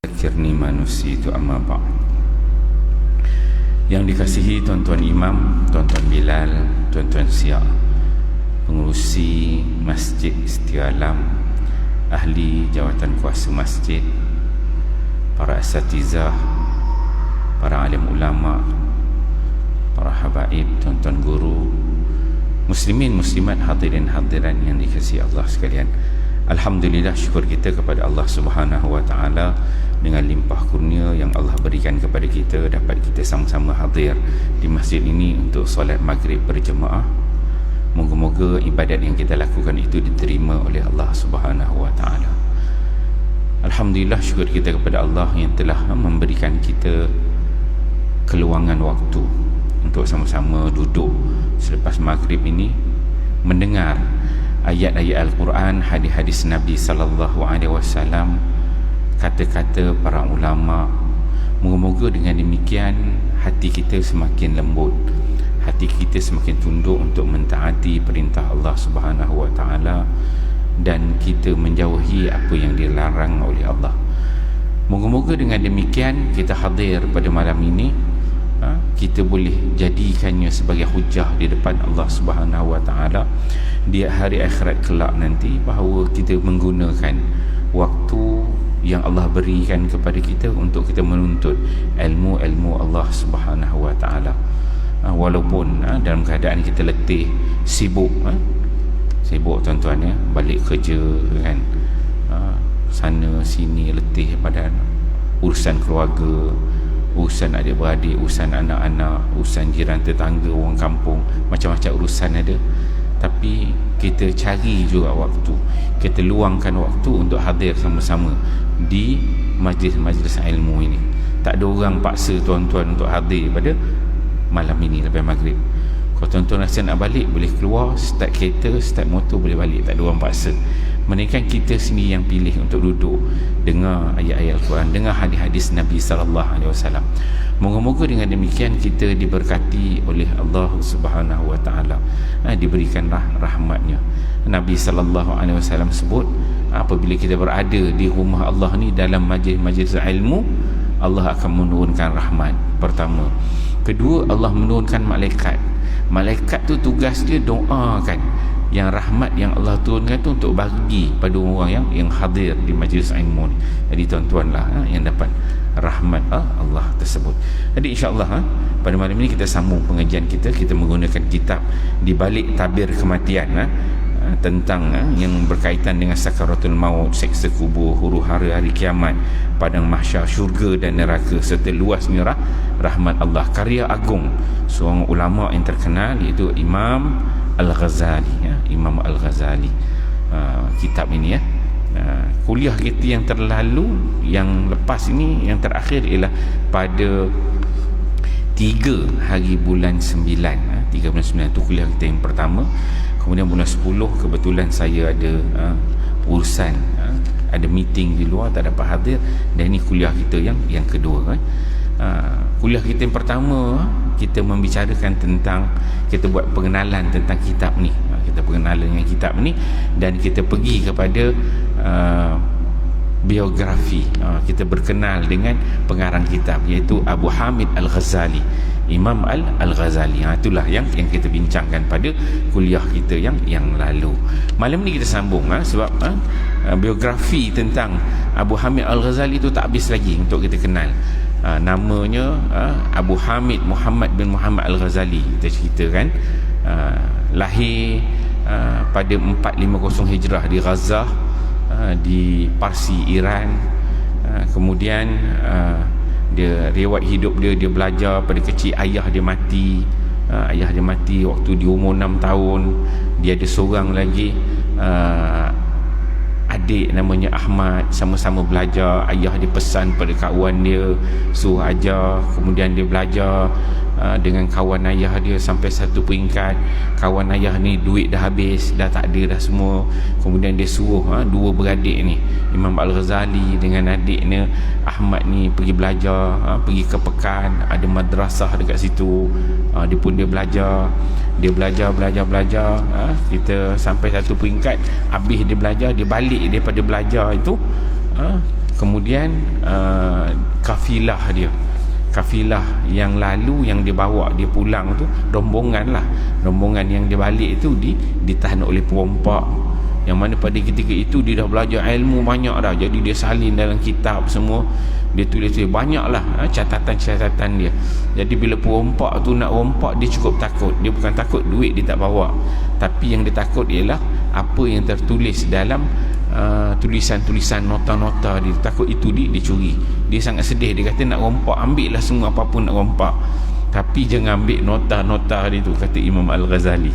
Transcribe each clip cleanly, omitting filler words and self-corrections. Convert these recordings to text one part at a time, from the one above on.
Akhirni manusia itu amma ba'd. Yang dikasihi tuan-tuan imam, tuan-tuan Bilal, tuan-tuan Siak, pengurusi Masjid Istialam, ahli jawatan kuasa masjid, para asatizah, para alim ulama, para habaib, tuan-tuan guru, muslimin muslimat, hadirin hadiran yang dikasihi Allah sekalian. Alhamdulillah, syukur kita kepada Allah Subhanahu wa taala dengan limpah kurnia yang Allah berikan kepada kita, dapat kita sama-sama hadir di masjid ini untuk solat maghrib berjemaah. Moga-moga ibadat yang kita lakukan itu diterima oleh Allah Subhanahu wa taala. Alhamdulillah, syukur kita kepada Allah yang telah memberikan kita keluangan waktu untuk sama-sama duduk selepas maghrib ini mendengar ayat-ayat Al-Quran, hadis-hadis Nabi sallallahu alaihi wasallam, kata-kata para ulama. Moga-moga dengan demikian hati kita semakin lembut, hati kita semakin tunduk untuk mentaati perintah Allah Subhanahu wa taala, dan kita menjauhi apa yang dilarang oleh Allah. Moga-moga dengan demikian kita hadir pada malam ini, kita boleh jadikannya sebagai hujah di depan Allah Subhanahu wa taala di hari akhirat kelak nanti, bahawa kita menggunakan waktu yang Allah berikan kepada kita untuk kita menuntut ilmu Allah Subhanahu wa taala. Walaupun dalam keadaan kita letih, sibuk tuan-tuan ya, balik kerja kan, sana sini letih pada urusan keluarga, urusan adik-beradik, urusan anak-anak, urusan jiran tetangga, orang kampung, macam-macam urusan ada. Tapi kita cari juga waktu, kita luangkan waktu untuk hadir sama-sama di majlis-majlis ilmu ini. Tak ada orang paksa tuan-tuan untuk hadir pada malam ini lepas maghrib. Kalau tuan-tuan rasa nak balik, boleh keluar, start kereta, start motor, boleh balik, tak ada orang paksa. Melainkan kita sendiri yang pilih untuk duduk dengar ayat-ayat Al-Quran, dengar hadis-hadis Nabi sallallahu alaihi wasallam. Moga-moga dengan demikian kita diberkati oleh Allah Subhanahu wa taala, diberikan rahmatnya. Nabi sallallahu alaihi wasallam sebut, apabila kita berada di rumah Allah ni dalam majlis ilmu, Allah akan menurunkan rahmat. Pertama. Kedua, Allah menurunkan malaikat. Malaikat tu tugas dia doakan yang rahmat yang Allah turunkan tu untuk bagi pada orang yang hadir di majlis ilmu ni. Jadi tuan-tuan lah yang dapat rahmat Allah tersebut. Jadi insya-Allah pada malam ini kita sambung pengajian kita menggunakan kitab Di Balik Tabir Kematian, tentang yang berkaitan dengan sakaratul maut, seksa kubur, huru-hara hari kiamat, padang mahsyar, syurga dan neraka, serta luasnya rahmat Allah. Karya agung seorang ulama yang terkenal, iaitu Imam Al-Ghazali, Imam Al-Ghazali. Kitab ini kuliah kita yang terlalu, yang lepas ini, yang terakhir ialah pada 3 hari bulan 9, 3 bulan 9 itu kuliah kita yang pertama. Kemudian bulan 10 kebetulan saya ada urusan, ada meeting di luar, tak dapat hadir, dan ini kuliah kita yang kedua. Kuliah kita yang pertama kita membicarakan tentang, kita buat pengenalan tentang kitab ni, kita pengenalan dengan kitab ni, dan kita pergi kepada biografi, kita berkenal dengan pengarang kitab, iaitu Abu Hamid Al-Ghazali, Imam Al-Ghazali. Itulah yang kita bincangkan pada kuliah kita yang lalu. Malam ni kita sambung, sebab biografi tentang Abu Hamid Al-Ghazali itu tak habis lagi untuk kita kenal. Namanya Abu Hamid Muhammad bin Muhammad Al-Ghazali. Kita ceritakan lahir pada 450 Hijrah di Gaza, di Parsi, Iran. Kemudian dia riwayat hidup dia belajar pada kecil, ayah dia mati waktu dia umur 6 tahun. Dia ada seorang lagi adik namanya Ahmad, sama-sama belajar. Ayah dia pesan pada kawan dia, suruh ajar. Kemudian dia belajar, dengan kawan ayah dia sampai satu peringkat. Kawan ayah ni duit dah habis, dah tak ada dah semua. Kemudian dia suruh dua beradik ni, Imam Al-Ghazali dengan adiknya Ahmad ni pergi belajar, pergi ke Pekan, ada madrasah dekat situ. Dia pun dia belajar, kita sampai satu peringkat. Habis dia belajar, dia balik daripada belajar itu, kemudian kafilah yang lalu yang dia bawa dia pulang tu, rombongan yang dia balik itu ditahan oleh perompak, yang mana pada ketika itu dia dah belajar ilmu banyak dah. Jadi dia salin dalam kitab semua, dia tulis banyaklah catatan dia. Jadi bila perompak tu nak rompak, dia cukup takut. Dia bukan takut duit dia tak bawa, tapi yang dia takut ialah apa yang tertulis dalam tulisan-tulisan, nota-nota dia. Takut itu dicuri. Dia sangat sedih. Dia kata nak rompak, ambil lah semua apa-apa nak rompak, tapi jangan ambil nota-nota dia tu, kata Imam Al-Ghazali.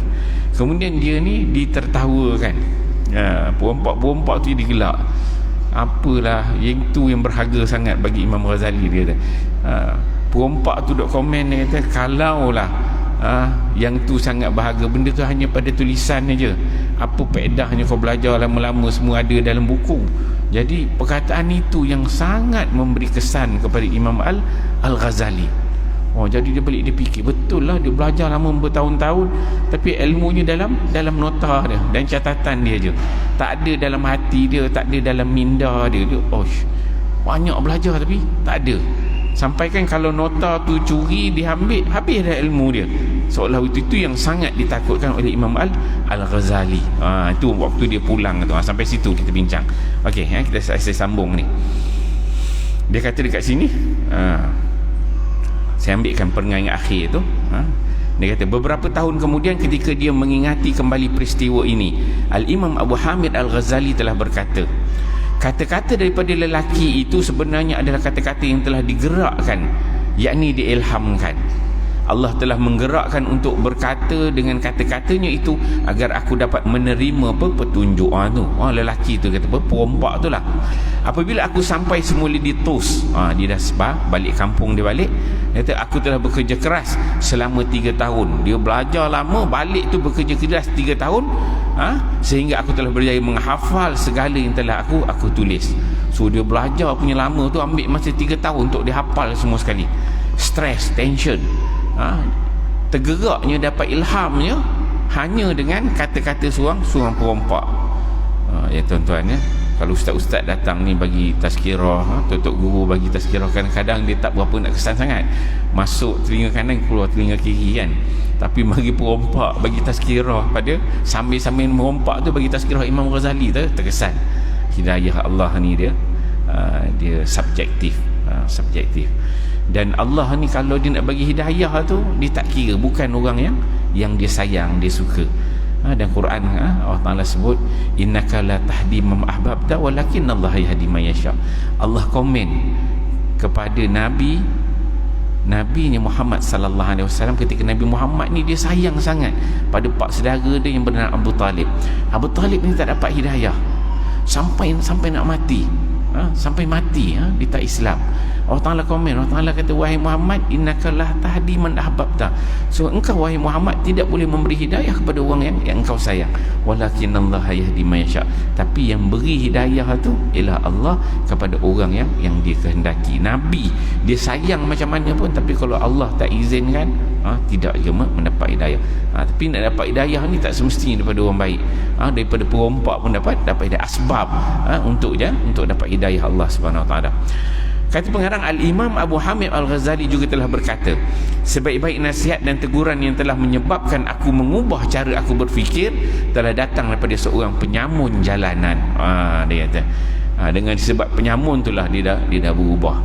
Kemudian dia ni ditertawakan. Perompak-perompak tu digelak. Apalah yang tu yang berharga sangat bagi Imam Ghazali, dia kata. Perompak tu duk komen, dia kata kalaulah yang tu sangat berharga, benda tu hanya pada tulisan aja, apa faedahnya kau belajar lama-lama, semua ada dalam buku. Jadi perkataan itu yang sangat memberi kesan kepada Imam Al-Ghazali. Jadi dia balik, dia fikir, betul lah, dia belajar lama bertahun-tahun, tapi ilmunya dalam nota dia dan catatan dia je, tak ada dalam hati dia, tak ada dalam minda dia. Banyak belajar tapi tak ada. Sampaikan kalau nota tu curi, diambil, habis dah ilmu dia. Seolah itu yang sangat ditakutkan oleh Imam Al-Ghazali. Itu waktu dia pulang tu. Sampai situ kita bincang. Okey, saya sambung ni. Dia kata dekat sini, saya ambilkan perenggan akhir tu. Dia kata beberapa tahun kemudian ketika dia mengingati kembali peristiwa ini, Al-Imam Abu Hamid Al-Ghazali telah berkata, kata-kata daripada lelaki itu sebenarnya adalah kata-kata yang telah digerakkan, yakni diilhamkan. Allah telah menggerakkan untuk berkata dengan kata-katanya itu agar aku dapat menerima petunjuk tu. Lelaki tu kata, perompak tu lah. Apabila aku sampai semula di Tus, dia dah balik kampung dia balik. Dia kata, aku telah bekerja keras selama 3 tahun. Dia belajar lama, balik tu bekerja keras 3 tahun, sehingga aku telah berjaya menghafal segala yang telah aku tulis. So dia belajar punya lama tu, ambil masa 3 tahun untuk dia hafal semua sekali. Stress, tension, tergeraknya, dapat ilhamnya hanya dengan kata-kata seorang perompak. Ya tuan-tuan, kalau ustaz-ustaz datang ni bagi tazkirah, tok guru bagi tazkirah, kadang-kadang dia tak berapa nak kesan sangat, masuk telinga kanan keluar telinga kiri kan. Tapi bagi perompak, bagi tazkirah pada sambil-sambil merompak tu, bagi tazkirah Imam Ghazali tu terkesan. Hidayah Allah ni dia subjektif. Dan Allah ni kalau dia nak bagi hidayah tu, dia tak kira, bukan orang yang dia sayang, dia suka. Dan Quran Allah Ta'ala sebut, innaka la tahdi man ahbabta walakinnallaha yahdi man yasha. Allah komen kepada Nabi-Nya Muhammad sallallahu alaihi wasallam ketika Nabi Muhammad ni dia sayang sangat pada pak saudara dia yang bernama Abu Talib. Abu Talib ni tak dapat hidayah sampai nak mati. Sampai mati dia tak Islam. Allah Ta'ala komen, Allah Ta'ala kata, wahai Muhammad, innaka la tahdi man ahbabta. So engkau wahai Muhammad tidak boleh memberi hidayah kepada orang yang engkau sayang, walakinallaha yahdi man yasha. Tapi yang beri hidayah tu ialah Allah kepada orang yang dia kehendaki. Nabi dia sayang macam mana pun, tapi kalau Allah tak izinkan, tidak je mendapat hidayah. Tapi nak dapat hidayah ni tak semestinya daripada orang baik. Daripada perompak pun dapat hidayah. Asbab untuk dapat hidayah Allah Subhanahu Wa Taala. Kata pengarang, Al-Imam Abu Hamid Al-Ghazali juga telah berkata, sebaik-baik nasihat dan teguran yang telah menyebabkan aku mengubah cara aku berfikir telah datang daripada seorang penyamun jalanan. Dia kata, dengan sebab penyamun itulah dia dah berubah.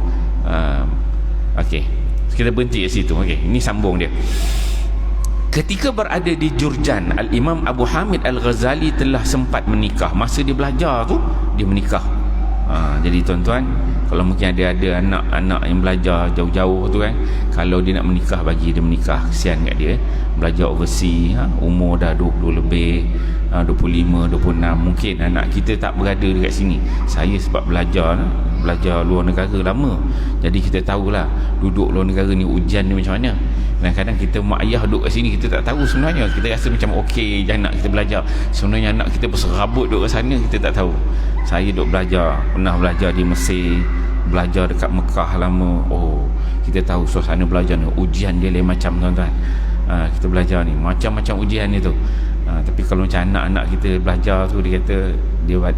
Okey, kita berhenti kat situ. Okey, ini sambung dia. Ketika berada di Jurjan, Al-Imam Abu Hamid Al-Ghazali telah sempat menikah. Masa dia belajar tu, dia menikah. Jadi tuan-tuan, kalau mungkin ada anak-anak yang belajar jauh-jauh tu kan, kalau dia nak menikah, bagi dia menikah. Kesian kat dia, belajar overseas, umur dah 20 lebih, 25, 26. Mungkin anak kita tak berada dekat sini. Saya sebab belajar belajar luar negara lama, jadi kita tahulah duduk luar negara ni ujian ni macam mana. Kadang-kadang kita mak ayah duduk kat sini, kita tak tahu sebenarnya. Kita rasa macam okey je anak kita belajar, sebenarnya anak kita berserabut duduk kat sana, kita tak tahu. Saya duduk belajar, pernah belajar di Mesir, belajar dekat Mekah lama. Oh, kita tahu suasana belajar ni, ujian dia lain macam tuan-tuan. Kita belajar ni macam-macam ujian ni tu. Tapi kalau macam anak-anak kita belajar tu, dia kata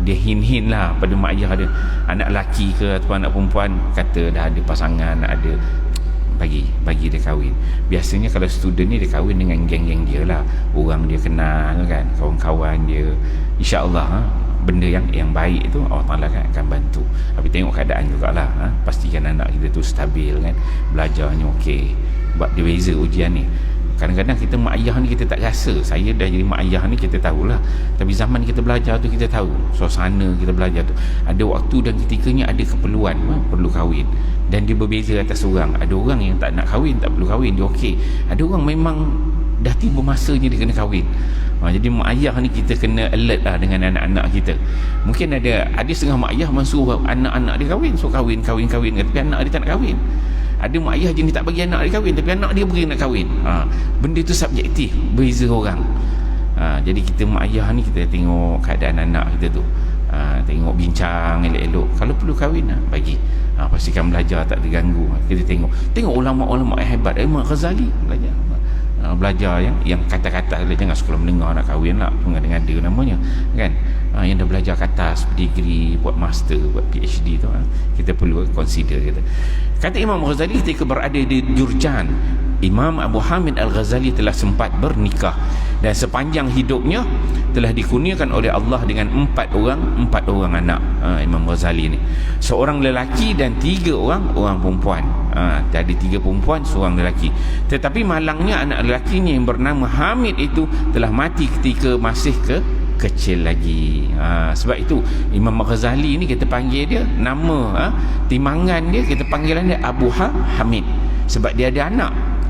dia hin-hin lah pada mak ayah dia, anak lelaki ke ataupun anak perempuan, kata dah ada pasangan, ada, bagi dia kahwin. Biasanya kalau student ni dia kahwin dengan geng-geng dia lah, orang dia kenal kan, kawan-kawan dia. InsyaAllah benda yang baik tu Allah Ta'ala kan akan bantu. Tapi tengok keadaan jugalah, pastikan anak kita tu stabil kan, belajarnya okey. Sebab dia beza ujian ni. Kadang-kadang kita mak ayah ni kita tak rasa. Saya dah jadi mak ayah ni kita tahulah, tapi zaman kita belajar tu kita tahu suasana kita belajar tu. Ada waktu dan ketikanya ada keperluan perlu kahwin, dan dia berbeza atas orang. Ada orang yang tak nak kahwin, tak perlu kahwin, dia okey. Ada orang memang dah tiba masanya dia kena kahwin. Jadi mak ayah ni kita kena alert lah dengan anak-anak kita. Mungkin ada setengah mak ayah mensuruh anak-anak dia kahwin, so kahwin, tapi anak dia tak nak kahwin. Ada mak ayah jenis tak bagi anak dia kahwin, tapi anak dia beri nak kahwin. Benda tu subjektif, beza orang. Jadi kita mak ayah ni kita tengok keadaan anak kita tu, tengok bincang elok-elok. Kalau perlu kahwin bagi, pastikan belajar tak terganggu. Kita tengok ulama-ulama yang hebat. Imam Ghazali belajar yang kata-kata, jangan sekolah mendengar nak kahwin lah, dengar-dengar namanya kan. Yang dah belajar kat atas, degree, buat master, buat PhD tu, kita perlu consider. Kata Imam Ghazali ketika berada di Jurjan, Imam Abu Hamid Al-Ghazali telah sempat bernikah, dan sepanjang hidupnya telah dikurniakan oleh Allah dengan empat orang anak. Imam Ghazali ni seorang lelaki dan 3 orang perempuan. Jadi 3 perempuan, seorang lelaki. Tetapi malangnya anak lelakinya yang bernama Hamid itu telah mati ketika masih kecil lagi. Sebab itu Imam Ghazali ni kita panggil dia nama, timangan dia kita panggilan dia Abu Hamid, sebab dia ada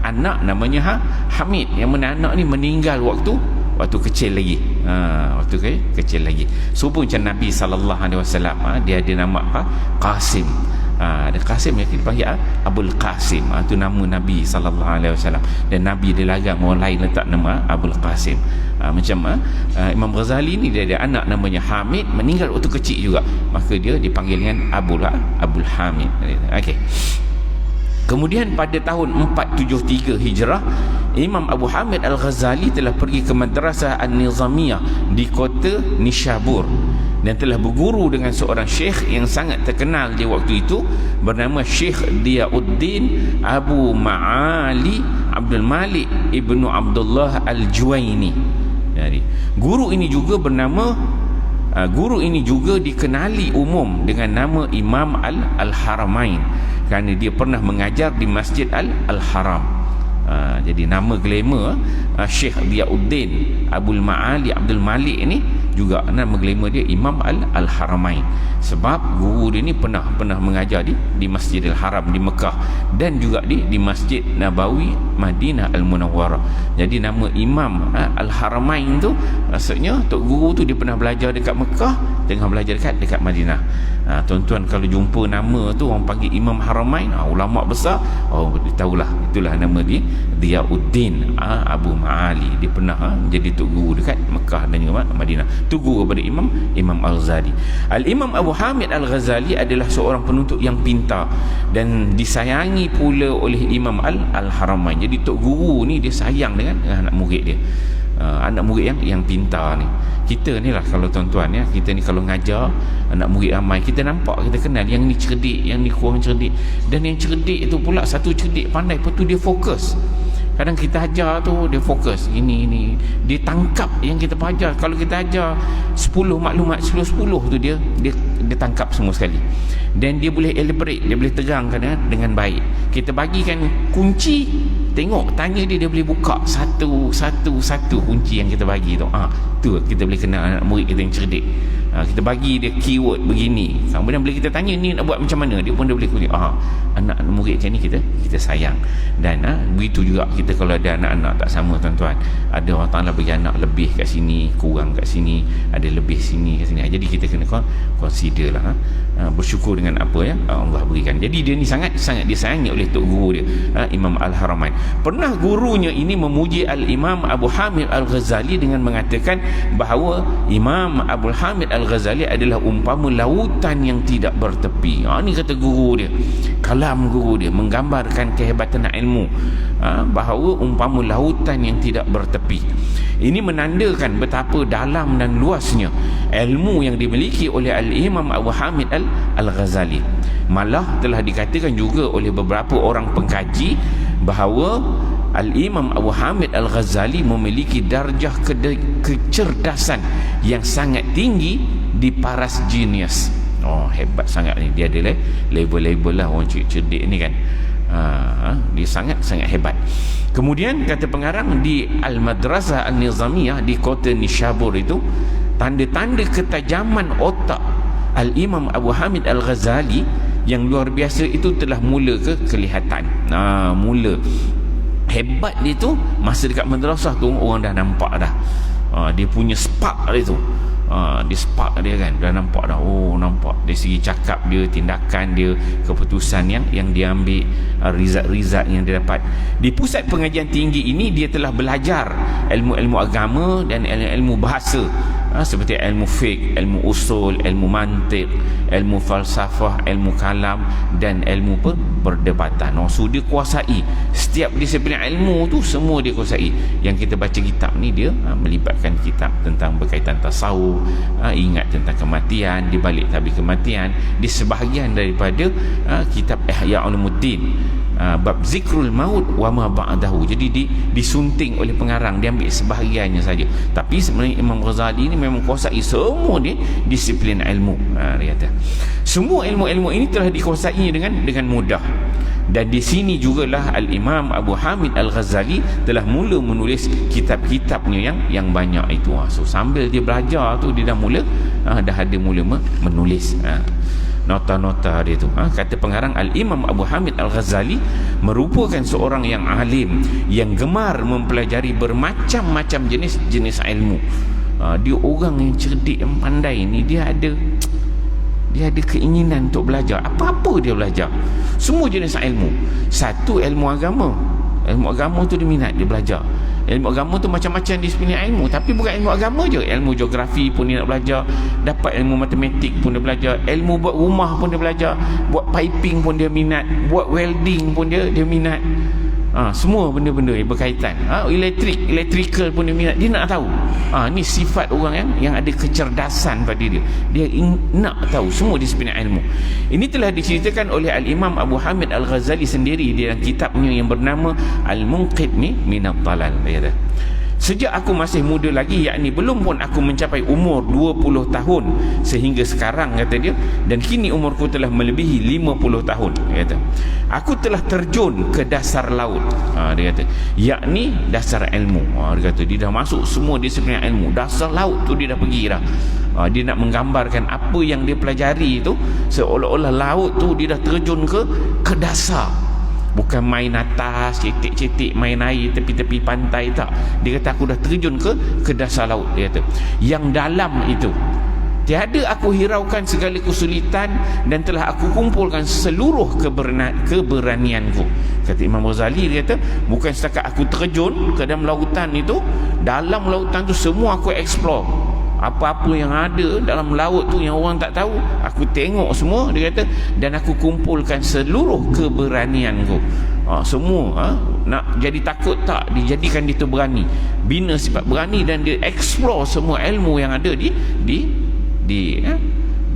anak namanya Hamid, yang mana anak ni meninggal waktu kecil lagi. Waktu kecil lagi. Serupa macam Nabi SAW, dia ada nama Qasim. Ada Qasim yang kita panggil Abul Qasim. Itu nama Nabi SAW, dan Nabi dia larang orang lain letak nama Abul Qasim. Macam Imam Ghazali ni dia ada anak namanya Hamid, meninggal waktu kecil juga, maka dia dipanggil dengan Abul Hamid. Okey. Kemudian pada tahun 473 Hijrah, Imam Abu Hamid Al-Ghazali telah pergi ke Madrasah An-Nizamiyah di kota Nishabur, dan telah berguru dengan seorang syekh yang sangat terkenal di waktu itu bernama Syekh Diyauddin Abu Ma'ali Abdul Malik Ibnu Abdullah Al-Juwaini. Jadi guru ini juga dikenali umum dengan nama Imam Al-Haramain, kerana dia pernah mengajar di Masjid Al-Haram. Jadi nama glamour Syekh Diyauddin Abdul Ma'ali Abdul Malik ini juga nama glamour dia Imam Al-Haramain, sebab guru dia ni pernah mengajar di Masjidil Haram di Mekah, dan juga di Masjid Nabawi Madinah Al-Munawwarah. Jadi nama Imam Al-Haramain tu maksudnya tok guru tu dia pernah belajar dekat Mekah, tengah belajar dekat Madinah. Tuan-tuan kalau jumpa nama tu orang panggil Imam Haramain, ulama besar, tahulah itulah nama dia Diyauddin Abu Ma'ali. Dia pernah jadi tok guru dekat Mekah dan juga Madinah. Tu guru kepada Imam Al-Ghazali. Al-Imam Abu Hamid Al-Ghazali adalah seorang penuntut yang pintar dan disayangi pula oleh Imam Al-Haramain. Jadi tok guru ni dia sayang dengan anak murid dia. Anak murid yang pintar ni. Kita ni lah kalau tuan-tuan ya, kita ni kalau ngajar anak murid ramai, kita nampak, kita kenal yang ni cerdik, yang ni kurang cerdik, dan yang cerdik itu pula satu cerdik pandai, lepas tu dia fokus. Kadang kita ajar tu dia fokus ini dia tangkap yang kita ajar. Kalau kita ajar 10 maklumat 10 tu dia tangkap semua sekali, dan dia boleh elaborate, dia boleh terangkan dengan baik. Kita bagikan kunci, tengok tanya dia boleh buka satu kunci yang kita bagi tu. Tu kita boleh kenal anak murid kita yang cerdik. Kita bagi dia keyword begini, kemudian bila kita tanya ni nak buat macam mana, dia pun dia boleh kulik. Anak murid macam ni kita sayang. Dan begitu juga kita kalau ada anak-anak tak sama tuan-tuan. Ada orang Ta'ala bagi anak lebih kat sini, kurang kat sini, ada lebih sini kat sini. Jadi kita kena consider lah, bersyukur dengan apa yang Allah berikan. Jadi dia ni sangat disayangi oleh tok guru dia, Imam Al-Haramain. Pernah gurunya ini memuji Al-Imam Abu Hamid Al-Ghazali dengan mengatakan bahawa Imam Abu Hamid Al-Ghazali adalah umpama lautan yang tidak bertepi. Ni kata guru dia, kalam guru dia menggambarkan kehebatan ilmu, bahawa umpama lautan yang tidak bertepi. Ini menandakan betapa dalam dan luasnya ilmu yang dimiliki oleh Al-Imam Abu Hamid Al-Ghazali. Malah telah dikatakan juga oleh beberapa orang pengkaji bahawa Al-Imam Abu Hamid Al-Ghazali memiliki darjah kecerdasan yang sangat tinggi di paras genius. Hebat sangat ni. Dia ada label-label lah orang cerdik ni kan. Dia sangat hebat. Kemudian kata pengarang, di Al-Madrasah An-Nizamiyah di kota Nishabur itu, tanda-tanda ketajaman otak Al-Imam Abu Hamid Al-Ghazali yang luar biasa itu telah mula kelihatan. Mula hebat dia tu masa dekat madrasah tu orang dah nampak dah. Dia punya spark dia tu. Dia spark dia kan, dah nampak dah. Nampak dari segi cakap dia, tindakan dia, keputusan yang dia ambil, result yang dia dapat. Di pusat pengajian tinggi ini dia telah belajar ilmu-ilmu agama dan ilmu bahasa, seperti ilmu fiqh, ilmu usul, ilmu mantiq, ilmu falsafah, ilmu kalam dan ilmu perdebatan. So dia kuasai setiap disiplin ilmu tu, semua dia kuasai. Yang kita baca kitab ni dia melibatkan kitab tentang berkaitan tasawuf, ingat tentang kematian, di balik tabir kematian, di sebahagian daripada kitab Ihya Ulumuddin, bab zikrul maut wa ma ba'dahu. Jadi disunting oleh pengarang, dia ambil sebahagiannya saja. Tapi sebenarnya Imam Ghazali ini memang kuasai semua dia disiplin ilmu. Dia kata semua ilmu-ilmu ini telah dikuasai dengan mudah. Dan di sini jugalah Al-Imam Abu Hamid Al-Ghazali telah mula menulis kitab-kitabnya yang banyak itu. So sambil dia belajar tu, dia dah mula menulis nota-nota dia tu. Kata pengarang, Al-Imam Abu Hamid Al-Ghazali merupakan seorang yang alim yang gemar mempelajari bermacam-macam jenis ilmu. Dia orang yang cerdik, yang pandai ni. Dia ada keinginan untuk belajar. Apa-apa dia belajar, semua jenis ilmu. Satu, ilmu agama. Ilmu agama tu dia minat, dia belajar. Ilmu agama tu macam-macam disiplin ilmu. Tapi bukan ilmu agama je, ilmu geografi pun dia nak belajar. Dapat ilmu matematik pun dia belajar. Ilmu buat rumah pun dia belajar. Buat piping pun dia minat. Buat welding pun dia minat. Semua benda-benda yang berkaitan. Electrical pun dia minat. Dia nak tahu. Ni sifat orang yang ada kecerdasan pada dia. Dia nak tahu semua disiplin ilmu. Ini telah diceritakan oleh Al-Imam Abu Hamid Al-Ghazali sendiri dalam kitabnya yang bernama Al-Munqidh Minad Dalal. Dia kata, sejak aku masih muda lagi, yakni belum pun aku mencapai umur 20 tahun sehingga sekarang, kata dia, dan kini umurku telah melebihi 50 tahun, dia kata, aku telah terjun ke dasar laut, dia kata, yakni dasar ilmu. Dia kata dia dah masuk semua disiplin ilmu. Dasar laut tu dia dah pergi dah. Dia nak menggambarkan apa yang dia pelajari itu seolah-olah laut tu dia dah terjun ke dasar. Bukan main atas, cetek-cetek main air tepi-tepi pantai, tak. Dia kata aku dah terjun ke dasar laut. Dia kata yang dalam itu tiada aku hiraukan segala kesulitan dan telah aku kumpulkan seluruh keberanianku. Kata Imam Ghazali, dia kata bukan setakat aku terjun ke dalam lautan itu, dalam lautan tu semua aku explore. Apa-apa yang ada dalam laut tu yang orang tak tahu, aku tengok semua, dia kata, dan aku kumpulkan seluruh keberanianku. Semua nak jadi takut tak, dijadikan dia tu berani, bina sifat berani, dan dia explore semua ilmu yang ada di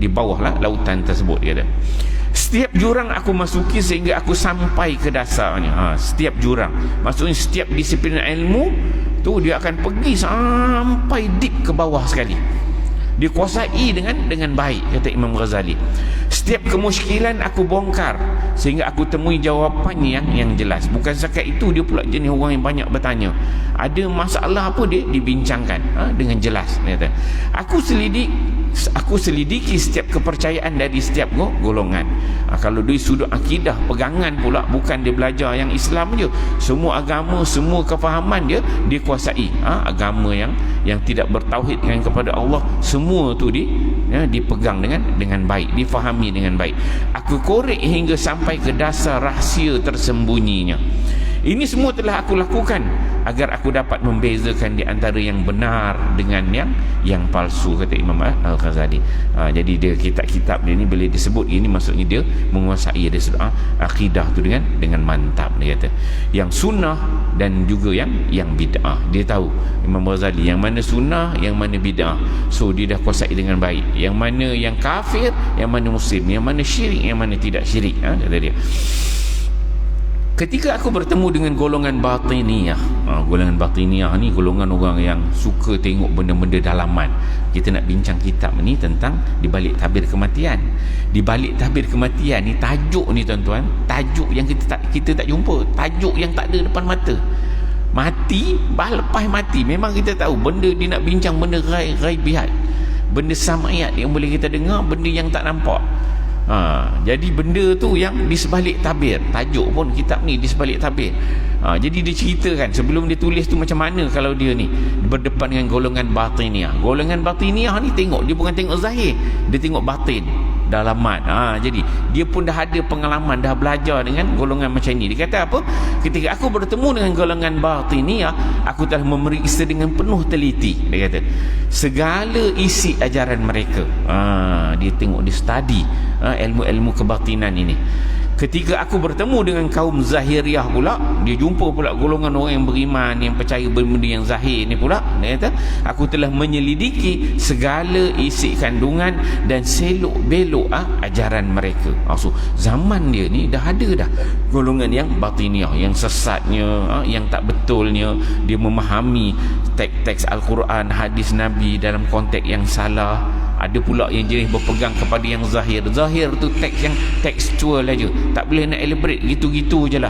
bawah lautan tersebut. Dia kata setiap jurang aku masuki sehingga aku sampai ke dasarnya. Setiap jurang, maksudnya setiap disiplin ilmu tu dia akan pergi sampai deep ke bawah sekali. Dia kuasai dengan baik, kata Imam Ghazali. Setiap kemusykilan aku bongkar sehingga aku temui jawapannya yang jelas. Bukan setakat itu, dia pula jenis orang yang banyak bertanya. Ada masalah apa dia dibincangkan dengan jelas. Dia kata, aku selidik aku selidiki setiap kepercayaan dari setiap golongan. Kalau dari sudut akidah, pegangan pula, bukan dia belajar yang Islam je, semua agama, semua kefahaman dia kuasai. Agama yang tidak bertauhidkan kepada Allah, semua tu dipegang dengan baik, difahami dengan baik. Aku korek hingga sampai ke dasar rahsia tersembunyinya. Ini semua telah aku lakukan agar aku dapat membezakan di antara yang benar dengan yang palsu, kata Imam Al-Ghazali. Jadi dia kitab-kitab dia ni boleh disebut ini, maksudnya dia menguasai dia akidah tu dengan mantap. Dia kata yang sunnah dan juga yang bid'ah. Dia tahu Imam Ghazali yang mana sunnah, yang mana bid'ah. So dia dah kuasai dengan baik. Yang mana yang kafir, yang mana muslim, yang mana syirik, yang mana tidak syirik. Kata dia. Ketika aku bertemu dengan golongan batiniyah, golongan batiniyah ni golongan orang yang suka tengok benda-benda dalaman. Kita nak bincang kitab ni tentang di balik tabir kematian. Di balik tabir kematian ni, tajuk ni tuan-tuan, tajuk yang kita tak jumpa, tajuk yang tak ada depan mata. Mati, lepas mati memang kita tahu benda dia nak bincang, benda ghaibiyat, benda sam'iyat yang boleh kita dengar, benda yang tak nampak. Jadi benda tu yang di sebalik tabir, tajuk pun kitab ni di sebalik tabir. Jadi dia ceritakan sebelum dia tulis tu macam mana kalau dia ni berdepan dengan golongan batiniyah. Golongan batiniyah ni tengok, dia bukan tengok zahir, dia tengok batin, dalaman. Jadi dia pun dah ada pengalaman, dah belajar dengan golongan macam ni. Dia kata apa? Ketika aku bertemu dengan golongan batiniyah, aku telah memeriksa dengan penuh teliti. Dia kata segala isi ajaran mereka. Dia tengok, dia study ilmu-ilmu kebatinan ini. Ketika aku bertemu dengan kaum Zahiriyah pula, dia jumpa pula golongan orang yang beriman, yang percaya benda yang zahir ni pula. Dia kata aku telah menyelidiki segala isi kandungan dan selok belok ajaran mereka. So zaman dia ni dah ada dah golongan yang batiniyah, yang sesatnya, yang tak betulnya, dia memahami teks-teks Al-Quran, hadis Nabi dalam konteks yang salah. Ada pula yang jenis berpegang kepada yang zahir. Zahir tu teks yang tekstual aja, tak boleh nak elaborate, gitu-gitu je lah.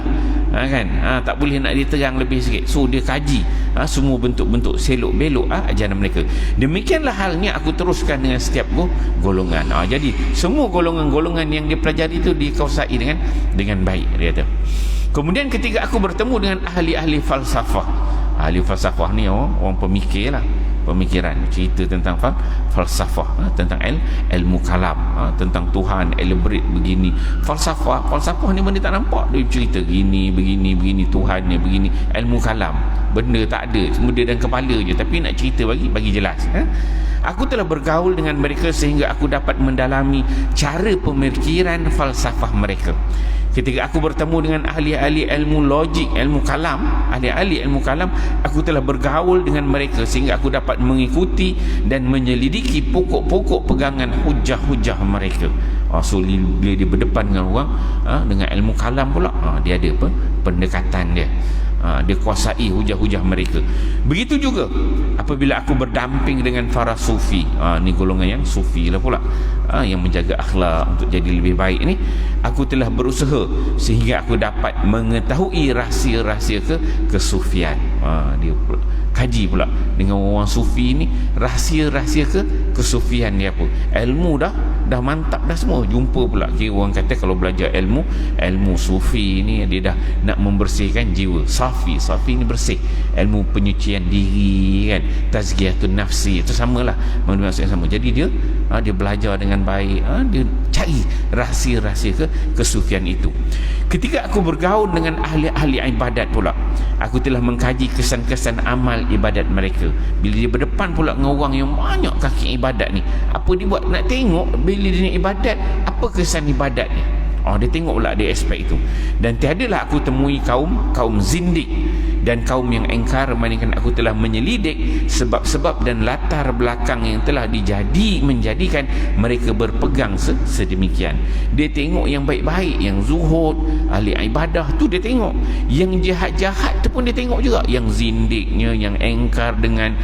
Tak boleh nak diterang lebih sikit. So dia kaji semua bentuk-bentuk selok belok ajaran mereka. Demikianlah halnya aku teruskan dengan setiap golongan. Jadi semua golongan-golongan yang dipelajari itu dikuasai dengan baik, dia kata. Kemudian ketika aku bertemu dengan ahli-ahli falsafah. Ahli falsafah ni orang pemikir lah, pemikiran, cerita tentang falsafah, tentang ilmu kalam, tentang Tuhan, elaborate begini. Falsafah ni benda tak nampak, dia cerita begini Tuhan ni begini. Ilmu kalam, benda tak ada, semua dia dalam kepala je, tapi nak cerita bagi jelas. Aku telah bergaul dengan mereka sehingga aku dapat mendalami cara pemikiran falsafah mereka. Ketika aku bertemu dengan ahli-ahli ilmu logik, ilmu kalam, ahli-ahli ilmu kalam, aku telah bergaul dengan mereka sehingga aku dapat mengikuti dan menyelidiki pokok-pokok pegangan hujah-hujah mereka. So bila dia berdepan dengan orang dengan ilmu kalam pula, dia ada pendekatan dia. Dia kuasai hujah-hujah mereka. Begitu juga apabila aku berdamping dengan para sufi, ni golongan yang sufi lah pula, yang menjaga akhlak untuk jadi lebih baik ni. Aku telah berusaha sehingga aku dapat mengetahui rahsia-rahsia kesufian. Dia kaji pula dengan orang sufi ni, rahsia-rahsia kesufian dia apa. Ilmu dah mantap dah semua. Jumpa pula kira orang kata kalau belajar ilmu sufi ni, dia dah nak membersihkan jiwa. Safi ni bersih, ilmu penyucian diri kan, tazkiyatun nafsi, itu samalah, maksud yang sama. Jadi dia belajar dengan baik, dia cari rahsia-rahsia kesufian itu. Ketika aku bergaul dengan ahli-ahli ibadat pula, aku telah mengkaji kesan-kesan amal ibadat mereka. Bila dia berdepan pula dengan orang yang banyak kaki ibadat ni, apa dia buat? Nak tengok bila dia ibadat, apa kesan ibadat ni. Dia tengok pula dia aspek itu. Dan tiadalah aku temui kaum zindik dan kaum yang engkar, melainkan aku telah menyelidik sebab-sebab dan latar belakang yang telah menjadikan mereka berpegang sedemikian. Dia tengok yang baik-baik, yang zuhud, ahli ibadah tu dia tengok. Yang jahat-jahat tu pun dia tengok juga. Yang zindiknya, yang engkar dengan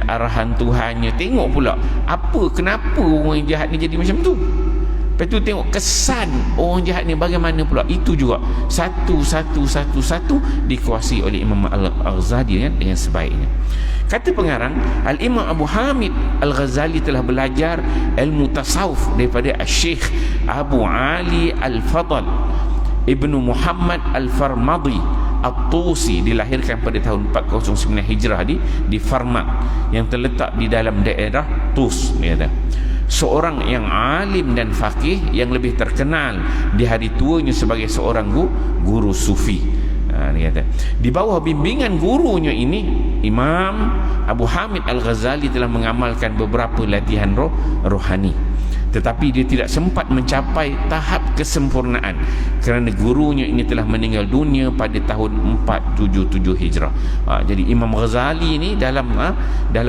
arahan Tuhannya, tengok pula kenapa orang yang jahat ni jadi macam tu. Lepas tu tengok kesan orang jahat ni bagaimana pula. Itu juga satu dikuasai oleh Imam Al-Ghazali kan, dengan sebaiknya. Kata pengarang, Al-Imam Abu Hamid Al-Ghazali telah belajar ilmu tasawuf daripada Syekh Abu Ali Al-Fadl Ibnu Muhammad Al-Farmadi At-Tusi, dilahirkan pada tahun 409 Hijrah di Farmak yang terletak di dalam daerah Tus, dia kata. Seorang yang alim dan faqih yang lebih terkenal di hari tuanya sebagai seorang guru sufi. Dia kata, di bawah bimbingan gurunya ini, Imam Abu Hamid Al-Ghazali telah mengamalkan beberapa latihan rohani, tetapi dia tidak sempat mencapai tahap kesempurnaan kerana gurunya ini telah meninggal dunia pada tahun 477 Hijrah. Jadi Imam Ghazali ni dalam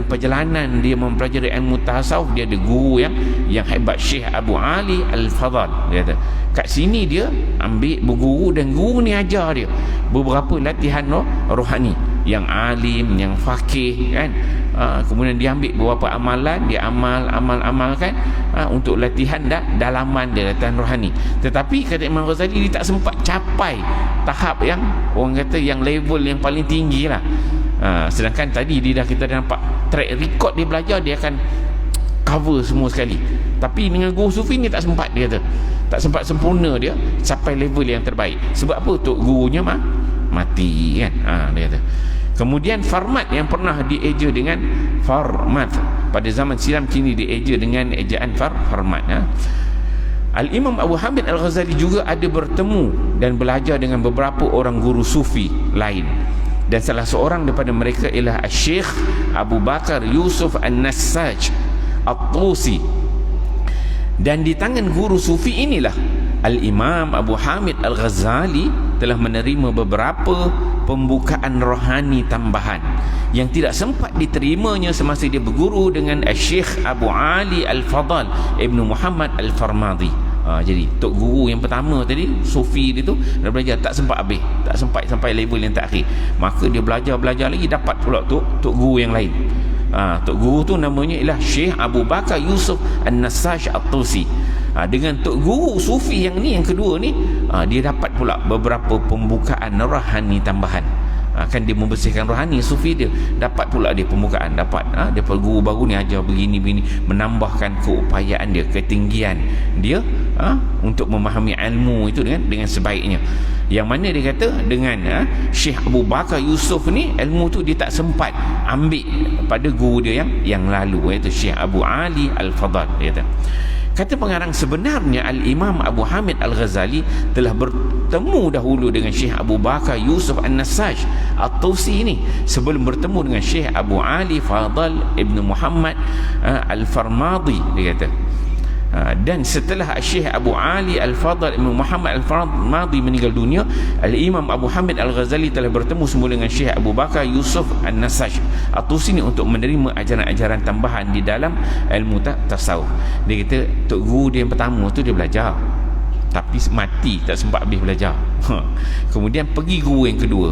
perjalanan dia mempelajari ilmu tasawuf, dia ada guru yang hebat, Syekh Abu Ali Al-Fadl. Dia kata kat sini dia ambil berguru, dan guru ni ajar dia beberapa latihan rohani, yang alim, yang faqih kan. Kemudian dia ambil beberapa amalan, dia amalkan untuk latihan dalaman dia, latihan rohani. Tetapi kata Imam Ghazali, dia tak sempat capai tahap yang orang kata yang level yang paling tinggi lah. Sedangkan tadi kita dah nampak track record dia belajar, dia akan cover semua sekali. Tapi dengan guru sufi ni tak sempat, dia kata tak sempat sempurna dia sampai level yang terbaik. Sebab apa? Tok gurunya mati kan. Dia kata. Kemudian Farmat yang pernah dieja dengan Farmat pada zaman silam, kini dieja dengan ejaan Farmat. Al-Imam Abu Hamid Al-Ghazali juga ada bertemu dan belajar dengan beberapa orang guru sufi lain, dan salah seorang daripada mereka ialah Syekh Abu Bakar Yusuf An-Nassaj At-Tusi. Dan di tangan guru sufi inilah Al-Imam Abu Hamid Al-Ghazali telah menerima beberapa pembukaan rohani tambahan yang tidak sempat diterimanya semasa dia berguru dengan Syekh Abu Ali Al-Fadl Ibnu Muhammad Al-Farmadi. Jadi tok guru yang pertama tadi, sufi dia tu dah belajar, tak sempat habis, tak sempat sampai level yang terakhir. Maka dia belajar lagi, dapat pula tok guru yang lain. Tok guru tu namanya ialah Syekh Abu Bakar Yusuf An-Nassaj At-Tusi. Dengan tok guru sufi yang kedua ni, dia dapat pula beberapa pembukaan rohani tambahan. Kan dia membersihkan rohani sufi, dia dapat pula dia pembukaan, dapat daripada guru baru ni ajar begini, menambahkan keupayaan dia, ketinggian dia untuk memahami ilmu itu dengan sebaiknya. Yang mana dia kata dengan Syekh Abu Bakar Yusuf ni, ilmu tu dia tak sempat ambil pada guru dia yang lalu, iaitu Syekh Abu Ali Al-Fadl. Dia kata, kata pengarang, sebenarnya Al-Imam Abu Hamid Al-Ghazali telah bertemu dahulu dengan Syekh Abu Bakar Yusuf An-Nassaj At-Tusi ini sebelum bertemu dengan Syekh Abu Ali Fadl Ibnu Muhammad Al-Farmadi. Dia kata, dan setelah Syekh Abu Ali Al-Fadl Ibnu Muhammad Al-Farmadi meninggal dunia, Al-Imam Abu Hamid Al-Ghazali telah bertemu semula dengan Syekh Abu Bakar Yusuf An-Nassaj At-Tusi ini untuk menerima ajaran-ajaran tambahan di dalam ilmu tasawuf. Dia kata tok guru dia yang pertama tu dia belajar, tapi mati, tak sempat habis belajar. Kemudian pergi guru yang kedua.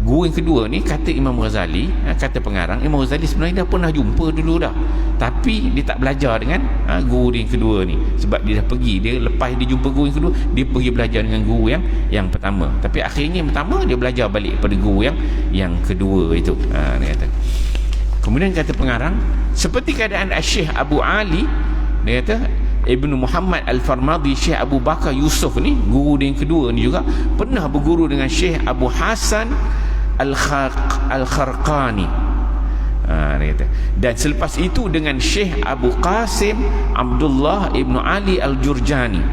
Guru yang kedua ni, kata Imam Ghazali, kata pengarang, Imam Ghazali sebenarnya dah pernah jumpa dulu dah, tapi dia tak belajar dengan guru dia yang kedua ni. Sebab dia dah pergi, dia lepas dia jumpa guru yang kedua, dia pergi belajar dengan guru yang pertama. Tapi akhirnya yang pertama dia belajar balik pada guru yang kedua itu. Dia kata. Kemudian kata pengarang, seperti keadaan Syekh Abu Ali, dia kata Ibnu Muhammad Al-Farmadi, Syekh Abu Bakar Yusuf ni, guru dia yang kedua ni juga pernah berguru dengan Syekh Abu Hasan Al-Kharqani. Dia kata, dan selepas itu dengan Syekh Abu Qasim Abdullah Ibnu Ali Al-Jurjani.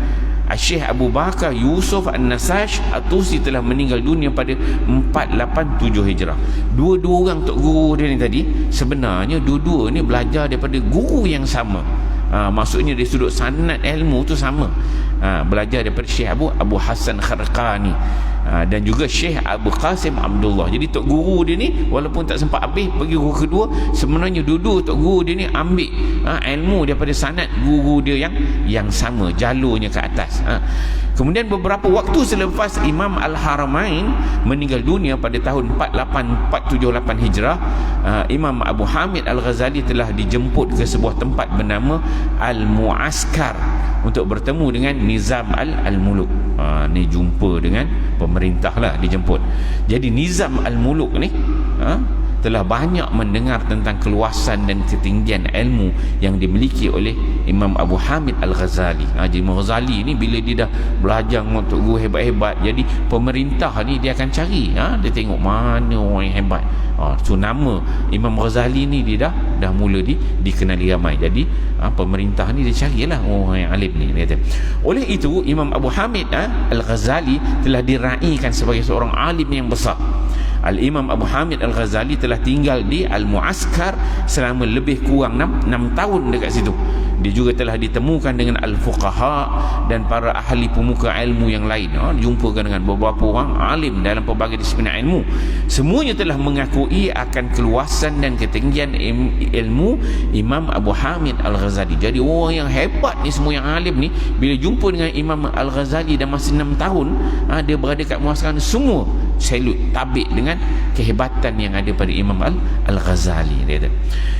Syekh Abu Bakar Yusuf An-Nassaj At-Tusi telah meninggal dunia pada 487 Hijrah. Dua-dua orang tok guru dia ni tadi, sebenarnya dua-dua ni belajar daripada guru yang sama. Maksudnya dari sudut sanad ilmu tu sama. Belajar daripada Syekh Abu Hasan Kharqani dan juga Syekh Abu Qasim Abdullah. Jadi tok guru dia ni walaupun tak sempat habis pergi guru kedua, sebenarnya dua-dua tok guru dia ni ambil ilmu daripada sanad guru dia yang sama, jalurnya ke atas. Kemudian beberapa waktu selepas Imam Al-Haramain meninggal dunia pada tahun 478 Hijrah, Imam Abu Hamid Al-Ghazali telah dijemput ke sebuah tempat bernama Al-Mu'askar untuk bertemu dengan Nizam al-Muluk. Ni jumpa dengan pemerintah lah, dijemput. Jadi Nizam al-Muluk ni telah banyak mendengar tentang keluasan dan ketinggian ilmu yang dimiliki oleh Imam Abu Hamid Al-Ghazali. Jadi Imam Ghazali ni bila dia dah belajar untuk guru hebat-hebat, jadi pemerintah ni dia akan cari, dia tengok mana orang yang hebat. So nama Imam Ghazali ni dia dah mula dikenali ramai. Jadi pemerintah ni dia carilah orang yang alim ni, dia kata. Oleh itu Imam Abu Hamid Al-Ghazali telah diraikan sebagai seorang alim yang besar. Al-Imam Abu Hamid Al-Ghazali telah tinggal di Al-Mu'askar selama lebih kurang 6 tahun dekat situ. Dia juga telah ditemukan dengan al-fuqaha dan para ahli pemuka ilmu yang lain. Dijumpakan dengan beberapa orang alim dalam pelbagai disiplin ilmu. Semuanya telah mengakui akan keluasan dan ketinggian ilmu Imam Abu Hamid Al-Ghazali. Jadi orang yang hebat ni, semua yang alim ni, bila jumpa dengan Imam Al-Ghazali dah masih 6 tahun, dia berada kat muaskar ni, semua salut, tabik dengan kehebatan yang ada pada Imam Al-Ghazali.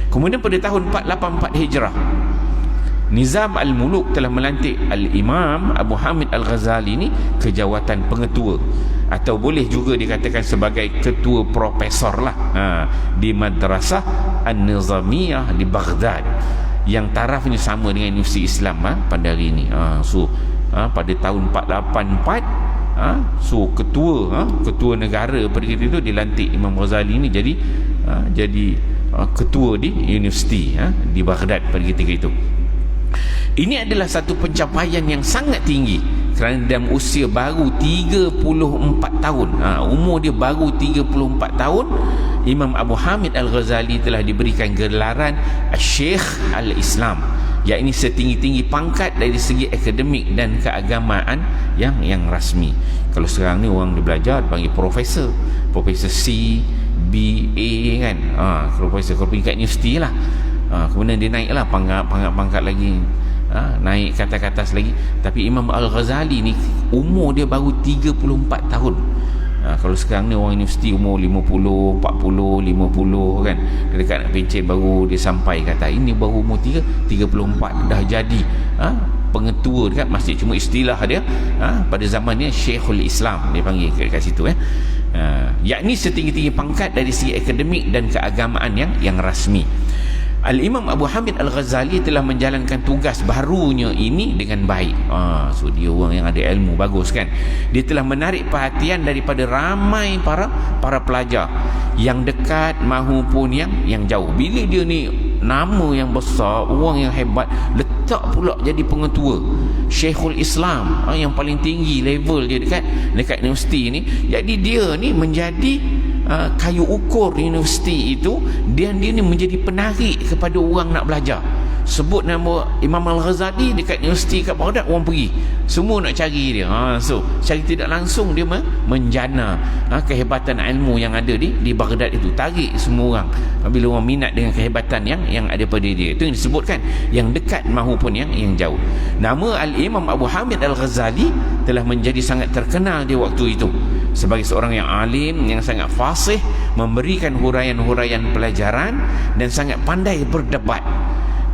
Kemudian pada tahun 484 Hijrah, Nizam al-Muluk telah melantik Al-Imam Abu Hamid Al-Ghazali ni ke jawatan pengetua, atau boleh juga dikatakan sebagai ketua profesor lah, di Madrasah An-Nizamiyah di Baghdad, yang tarafnya sama dengan Universiti Islam pada hari ini. Pada tahun 484, ketua negara pada ketika itu dilantik Imam Ghazali ni jadi ketua di universiti di Baghdad pada ketika itu. Ini adalah satu pencapaian yang sangat tinggi kerana dalam usia baru 34 tahun, umur dia baru 34 tahun, Imam Abu Hamid Al-Ghazali telah diberikan gelaran Syekh Al-Islam, yakni setinggi-tinggi pangkat dari segi akademik dan keagamaan yang rasmi. Kalau sekarang ni orang dia belajar dipanggil profesor C, B, A kan, profesor. Kalau pergi kat universiti lah, kemudian dia naiklah pangkat lagi, naik ke atas lagi. Tapi Imam Al-Ghazali ni umur dia baru 34 tahun. Kalau sekarang ni orang universiti umur 50, 40, 50 kan, dekat nak pencen baru dia sampai kata ini baru umur 34 dah jadi pengetua dekat masjid. Cuma istilah dia pada zamannya Syekhul Islam dia panggil kat situ, yakni setinggi-tinggi pangkat dari segi akademik dan keagamaan yang rasmi. Al-Imam Abu Hamid Al-Ghazali telah menjalankan tugas barunya ini dengan baik. So dia orang yang ada ilmu bagus kan. Dia telah menarik perhatian daripada ramai para pelajar yang dekat maupun yang jauh. Bila dia ni nama yang besar, orang yang hebat, letak pula jadi pengetua Syekhul Islam, yang paling tinggi level dia dekat universiti ni. Jadi dia ni menjadi kayu ukur universiti itu, dan dia ni menjadi penarik kepada orang nak belajar. Sebut nama Imam Al-Ghazali dekat universiti kat Baghdad, orang pergi, semua nak cari dia. So secara tidak langsung dia menjana kehebatan ilmu yang ada di Baghdad itu, tarik semua orang bila orang minat dengan kehebatan yang ada pada dia. Itu yang disebutkan yang dekat maupun yang jauh. Nama Al-Imam Abu Hamid Al-Ghazali telah menjadi sangat terkenal di waktu itu sebagai seorang yang alim, yang sangat fasih, memberikan huraian-huraian pelajaran, dan sangat pandai berdebat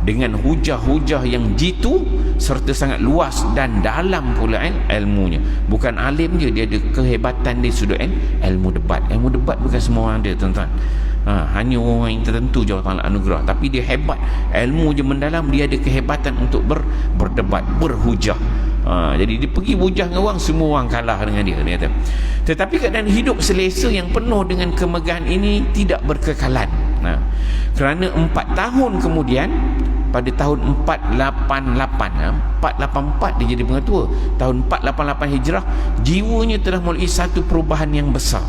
dengan hujah-hujah yang jitu serta sangat luas dan dalam pula ilmunya. Bukan alim je, dia ada kehebatan di sudut ilmu debat. Ilmu debat bukan semua orang ada, tuan-tuan. Hanya orang yang tertentu je Allah anugerah, tapi dia hebat, ilmu je mendalam, dia ada kehebatan untuk berdebat, berhujah. Jadi dia pergi hujah dengan orang, semua orang kalah dengan dia kata. Tetapi keadaan hidup selesa yang penuh dengan kemegahan ini tidak berkekalan. Kerana 4 tahun kemudian, pada tahun 484 dia jadi pengetua. Tahun 488 Hijrah, jiwanya telah mulai satu perubahan yang besar.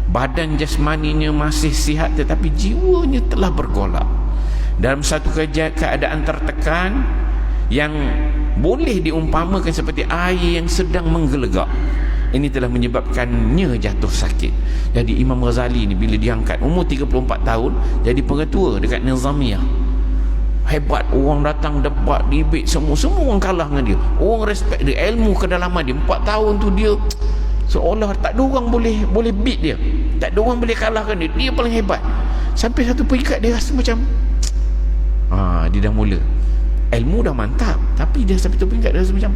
Badan jasmaninya masih sihat, tetapi jiwanya telah bergolak dalam satu keadaan tertekan yang boleh diumpamakan seperti air yang sedang menggelegak. Ini telah menyebabkannya jatuh sakit. Jadi Imam Ghazali ni bila diangkat umur 34 tahun jadi pengetua dekat Nizamiyah, hebat, orang datang debat, debate, semua orang kalah dengan dia, orang respect dia, ilmu kedalaman dia. 4 tahun tu dia seolah tak ada orang boleh beat dia, tak ada orang boleh kalahkan dia, dia paling hebat. Sampai satu peringkat dia rasa macam dia dah mula ilmu dah mantap, tapi dia sampai tu peringkat dia rasa macam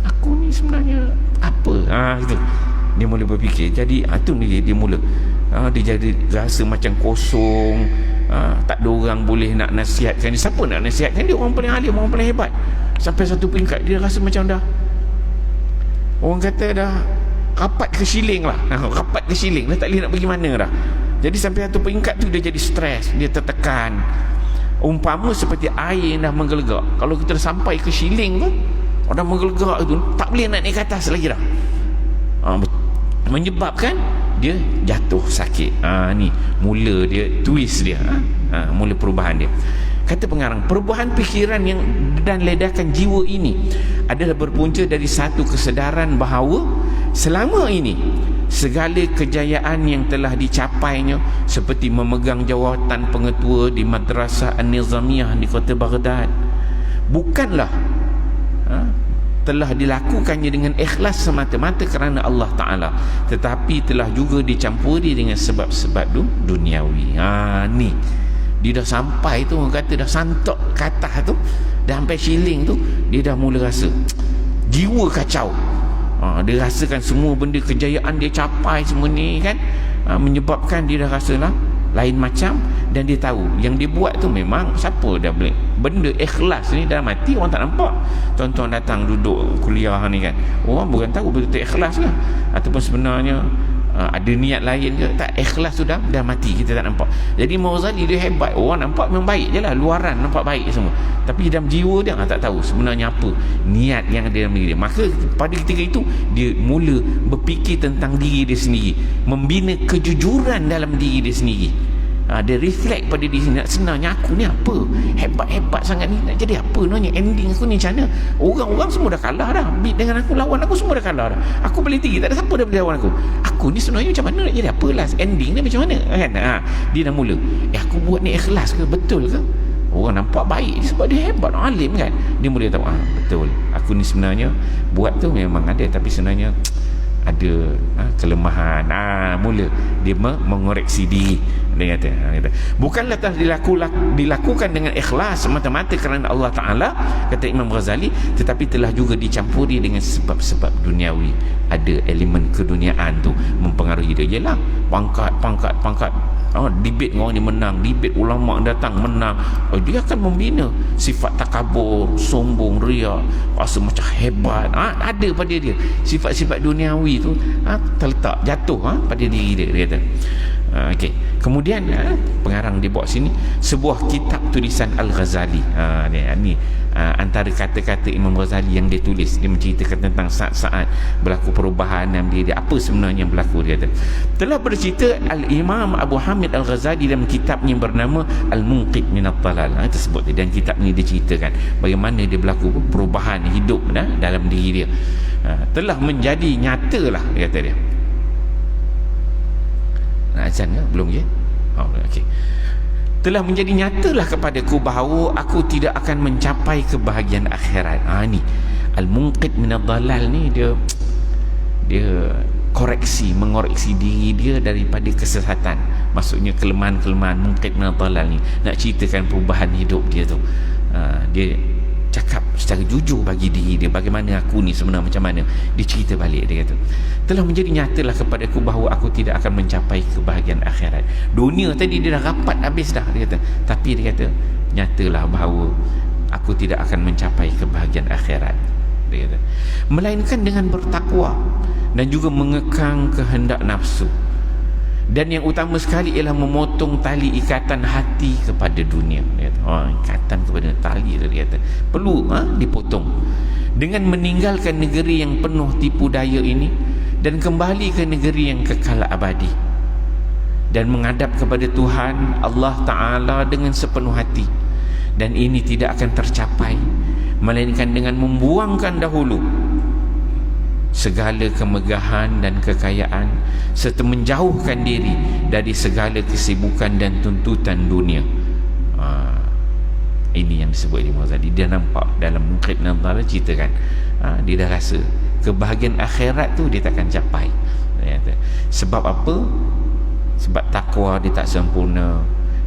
aku ni sebenarnya apa, gitu. Dia mula berfikir. Jadi tu ni dia mula dia jadi rasa macam kosong, tak ada orang boleh nak nasihatkan dia. Siapa nak nasihatkan dia? Orang paling alim, orang paling hebat. Sampai satu peringkat dia rasa macam dah, orang kata dah rapat ke siling lah, rapat ke siling dah, tak boleh nak pergi mana dah. Jadi sampai satu peringkat tu dia jadi stres, dia tertekan. Umpama seperti air yang dah menggelegak, kalau kita dah sampai ke siling tu, orang menggelegak tu tak boleh nak naik ke atas lagi dah. Menyebabkan dia jatuh sakit. Ni mula dia twist dia, mula perubahan dia. Kata pengarang, perubahan fikiran yang dan ledakan jiwa ini adalah berpunca dari satu kesedaran bahawa selama ini segala kejayaan yang telah dicapainya, seperti memegang jawatan pengetua di Madrasah An-Nizamiyah di kota Baghdad, bukanlah telah dilakukannya dengan ikhlas semata-mata kerana Allah Ta'ala, tetapi telah juga dicampuri dengan sebab-sebab duniawi. Ni dia dah sampai tu, orang kata dah santok ke atas tu, dah sampai siling tu, dia dah mula rasa jiwa kacau. Dia rasakan semua benda kejayaan dia capai semua ni kan, menyebabkan dia dah rasa lah lain macam. Dan dia tahu yang dia buat tu memang siapa dah boleh. Benda ikhlas ni dah mati, orang tak nampak. Tuan-tuan datang duduk kuliah ni kan, orang bukan tahu betul ikhlas ke, ataupun sebenarnya ada niat lain ke. Tak, ikhlas tu dah mati, kita tak nampak. Jadi Imam Ghazali dia hebat, orang nampak memang baik je lah, luaran nampak baik semua, tapi dalam jiwa dia tak tahu sebenarnya apa niat yang ada dalam diri dia. Maka pada ketika itu dia mula berfikir tentang diri dia sendiri, membina kejujuran dalam diri dia sendiri. Dia reflect pada diri sendiri, sebenarnya aku ni apa, hebat-hebat sangat ni, nak jadi apa sebenarnya, ending aku ni macam mana, orang-orang semua dah kalah dah, beat dengan aku, lawan aku semua dah kalah dah, aku paling tinggi, tak ada siapa dah boleh lawan aku ni sebenarnya macam mana nak jadi apa last ending ni macam mana kan. Dia dah mula, aku buat ni ikhlas ke, betul ke, orang nampak baik sebab dia hebat, alim kan. Dia mula tahu, betul, aku ni sebenarnya buat tu memang ada, tapi sebenarnya ada kelemahan. Mula dia mengoreksi diri. Dia kata, bukanlah telah dilakukan dengan ikhlas semata-mata kerana Allah Ta'ala, kata Imam Ghazali, tetapi telah juga dicampuri dengan sebab-sebab duniawi. Ada elemen keduniaan tu mempengaruhi dia. Yelah, pangkat debate dengan orang ni menang, debate ulama datang menang, dia akan membina sifat takabur, sombong, riak, rasa macam hebat. Ada pada dia sifat-sifat duniawi tu, terletak, jatuh pada diri dia kata. Okey. Kemudian pengarang dia bawa sini sebuah kitab tulisan Al-Ghazali. Ni antara kata-kata Imam Ghazali yang dia tulis. Dia menceritakan tentang saat-saat berlaku perubahan dalam diri dia, apa sebenarnya yang berlaku. Dia kata, telah bercerita Al-Imam Abu Hamid Al-Ghazali dalam kitabnya yang bernama Al-Munqidh min Ad-Dhalal. Itu sebut dia, dan kitab ni dia ceritakan bagaimana dia berlaku perubahan hidup dalam diri dia. Telah menjadi nyata lah, dia kata dia. Azan ke? Belum je? Okey. Telah menjadi nyatalah kepadaku bahawa aku tidak akan mencapai kebahagiaan akhirat. Ni Al-Munqidh min Ad-Dhalal ni dia mengoreksi diri dia daripada kesesatan. Maksudnya kelemahan-kelemahan Munqidh min Ad-Dhalal ni nak ceritakan perubahan hidup dia tu. Dia cakap secara jujur bagi diri dia, bagaimana aku ni sebenarnya macam mana. Dia cerita balik, dia kata, telah menjadi nyatalah kepadaku bahawa aku tidak akan mencapai kebahagiaan akhirat. Dunia tadi dia dah rapat habis dah, dia kata, tapi dia kata nyatalah bahawa aku tidak akan mencapai kebahagiaan akhirat, dia kata, melainkan dengan bertakwa dan juga mengekang kehendak nafsu, dan yang utama sekali ialah memotong tali ikatan hati kepada dunia. Dia kata, ikatan kepada tali tu, dia kata perlu dipotong, dengan meninggalkan negeri yang penuh tipu daya ini dan kembali ke negeri yang kekal abadi, dan menghadap kepada Tuhan Allah Ta'ala dengan sepenuh hati. Dan ini tidak akan tercapai melainkan dengan membuangkan dahulu segala kemegahan dan kekayaan, serta menjauhkan diri dari segala kesibukan dan tuntutan dunia. Ini yang disebut Imam Ghazali. Dia nampak dalam Munqidh min Ad-Dhalal ceritakan, dia dah rasa kebahagiaan akhirat tu dia takkan capai. Sebab apa? Sebab takwa dia tak sempurna,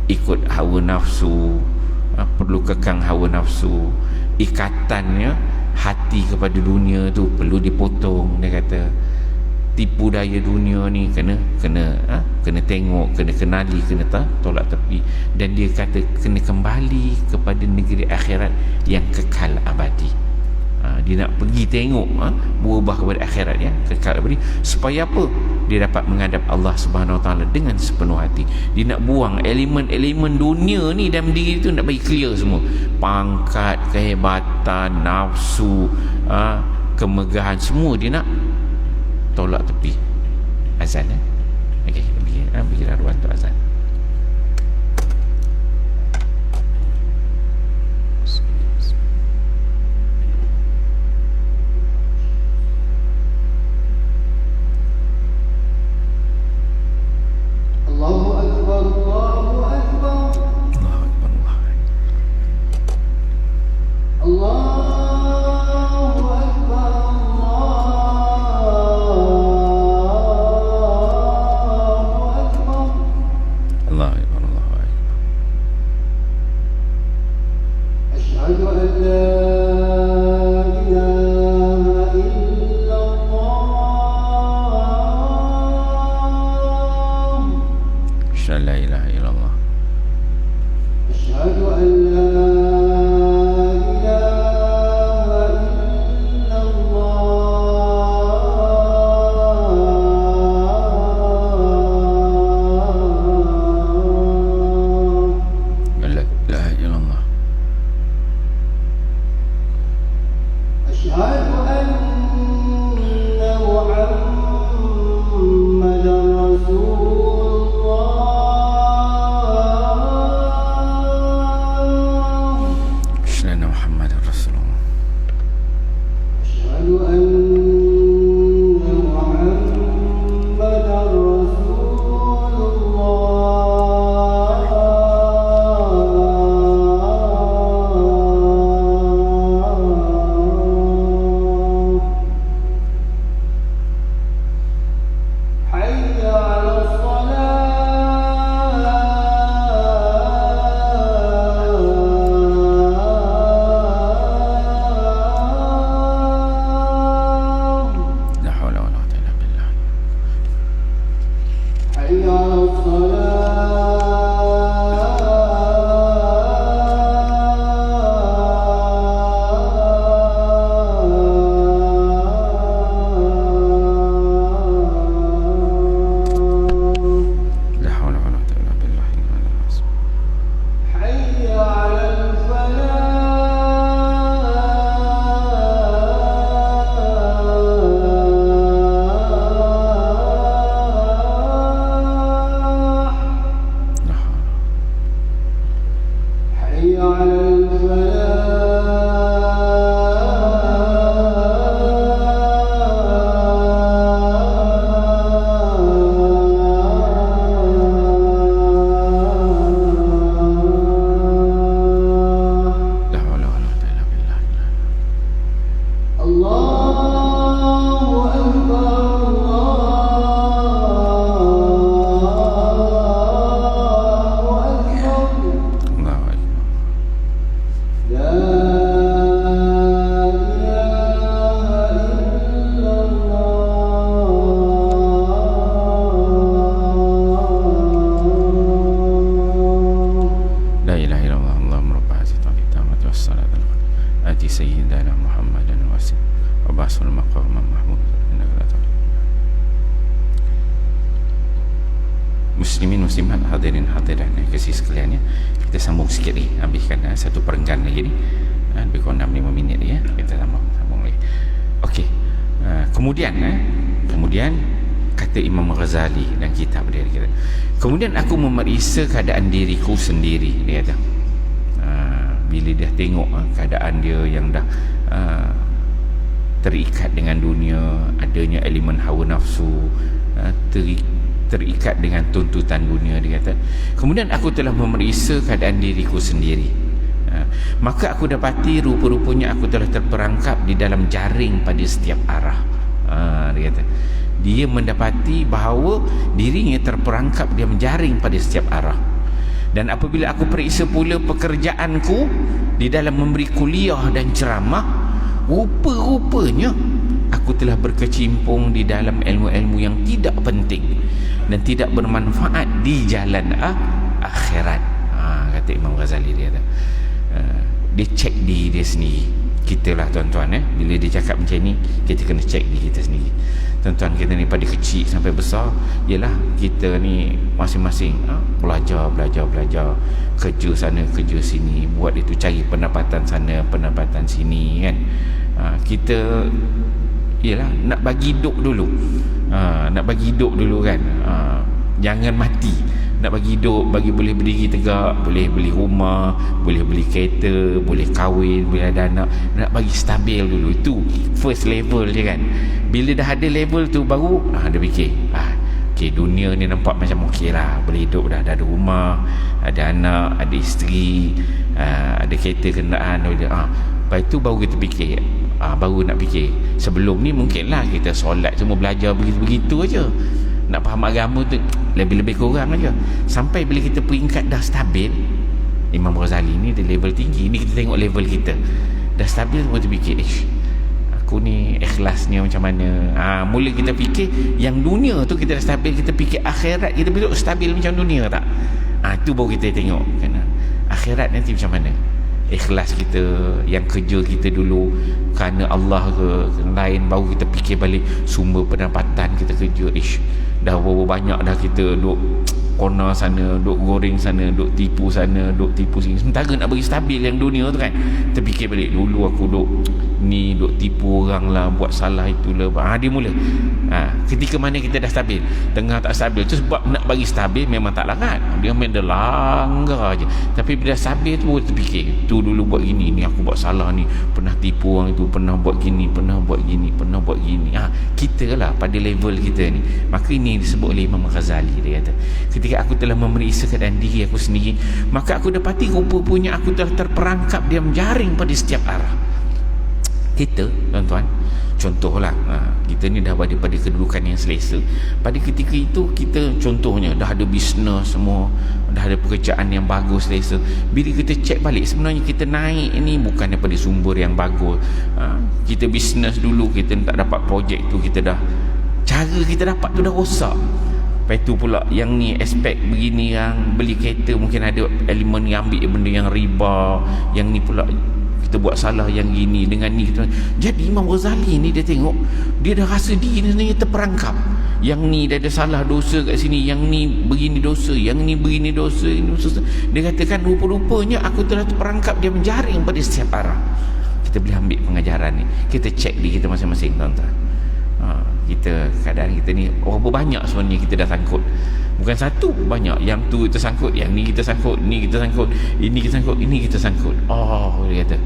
ikut hawa nafsu, perlu kekang hawa nafsu, ikatannya hati kepada dunia tu perlu dipotong. Dia kata tipu daya dunia ni kena tengok, kena kenali, kena tolak tepi. Dan dia kata kena kembali kepada negeri akhirat yang kekal abadi. Dia nak pergi tengok, berubah kepada akhirat yang kekal abadi. Supaya apa? Dia dapat menghadap Allah Subhanahu Wa Taala dengan sepenuh hati. Dia nak buang elemen-elemen dunia ni dalam diri tu, nak bagi clear semua. Pangkat, kehebatan, nafsu, kemegahan, semua dia nak tolak tepi. Azan okey, kita pergi ruang untuk azan. Allahu akbar, Allahu akbar, Allahu akbar, Allahu akbar, Allahu akbar, Allahu akbar. asyhadu an la ilaha illallah, Asyhadu la ilaha illallah. asyhadu an la Muslimin muslimat, hadirin hadirat yang kasih sekalian ya. Kita sambung sikit ni, habiskan satu perenggan lagi ni. Lebih kurang 6-5 minit ya. Kita sambung lagi. Okey. Kemudian kata Imam Ghazali dalam kitab dia kata, kemudian aku memeriksa keadaan diriku sendiri, dia kata. Bila dia tengok keadaan dia yang dah terikat dengan dunia, adanya elemen hawa nafsu, terikat dengan tuntutan dunia, dia kata, kemudian aku telah memeriksa keadaan diriku sendiri, maka aku dapati rupa-rupanya aku telah terperangkap di dalam jaring pada setiap arah. Dia kata dia mendapati bahawa dirinya terperangkap, dia menjaring pada setiap arah. Dan apabila aku periksa pula pekerjaanku di dalam memberi kuliah dan ceramah, rupa-rupanya aku telah berkecimpung di dalam ilmu-ilmu yang tidak penting dan tidak bermanfaat di jalan akhirat. Kata Imam Ghazali, dia kata, dia cek diri dia sendiri. Kita lah tuan-tuan, bila dia cakap macam ni, kita kena cek diri kita sendiri. Tuan-tuan, kita ni pada kecil sampai besar, ialah kita ni masing-masing belajar, kerja sana kerja sini, buat itu, cari pendapatan sana pendapatan sini, kan. Kita ialah nak bagi hidup dulu, kan. Jangan mati, nak bagi hidup, bagi boleh berdiri tegak, boleh beli rumah, boleh beli kereta, boleh kahwin, boleh ada anak, nak bagi stabil dulu. Itu first level je, kan. Bila dah ada level tu, baru dia fikir, okay, dunia ni nampak macam okey lah, boleh hidup dah, ada rumah, ada anak, ada isteri, ada kereta, kenderaan. Lepas tu baru kita fikir, baru nak fikir. Sebelum ni mungkinlah kita solat semua, belajar begitu-begitu aja, nak faham agama tu lebih-lebih kurang aja. Sampai bila kita peringkat dah stabil, Imam Ghazali ni dia level tinggi, ni kita tengok level kita dah stabil, semua terfikir, aku ni ikhlasnya macam mana. Mula kita fikir yang dunia tu kita dah stabil, kita fikir akhirat kita betul stabil macam dunia tak. Tu baru kita tengok kan akhirat nanti macam mana. Ikhlas kita, yang kerja kita dulu kerana Allah ke lain, baru kita fikir balik sumber pendapatan kita kerja. Dah berapa banyak dah kita duk kona sana, duk goreng sana, duk tipu sana, duk tipu sini. Sementara nak bagi stabil yang dunia tu, kan, terfikir balik, dulu aku duk tipu orang lah, buat salah itulah. Dia mula ketika mana kita dah stabil, tengah tak stabil tu sebab nak bagi stabil memang tak langat, dia main dah langgar je. Tapi bila stabil tu terfikir, tu dulu buat gini, ni aku buat salah ni, pernah tipu orang itu, pernah buat gini, pernah buat gini. Kita lah pada level kita ni. Maka ini yang disebut oleh Imam Ghazali, dia kata, ketika aku telah memeriksa keadaan diri aku sendiri, maka aku dapati rupa-rupanya aku telah terperangkap dia menjaring pada setiap arah. Kita, tuan-tuan, contohlah, kita ni dah berada pada kedudukan yang selesa. Pada ketika itu kita contohnya dah ada bisnes semua, dah ada pekerjaan yang bagus, selesa. Bila kita cek balik, sebenarnya kita naik ini bukan daripada sumber yang bagus. Kita bisnes dulu, kita tak dapat projek tu, kita dah, cara kita dapat tu dah rosak. Lepas tu pula yang ni aspek begini, yang beli kereta mungkin ada elemen yang ambil benda yang riba, yang ni pula kita buat salah yang gini dengan ni. Jadi Imam Ghazali ni dia tengok, dia dah rasa dia sebenarnya terperangkap. Yang ni dah ada salah dosa kat sini, yang ni begini dosa, yang ni begini dosa, ini dosa. Dia katakan rupa-rupanya aku telah terperangkap dia menjaring pada setiap arah. Kita boleh ambil pengajaran ni, kita cek diri kita masing-masing, tuan-tuan. Kita keadaan kita ni berapa banyak sebenarnya kita dah sangkut. Bukan satu, banyak. Yang tu kita sangkut, yang ni kita sangkut, ni kita sangkut, ini kita sangkut, ini kita sangkut. Dia kata,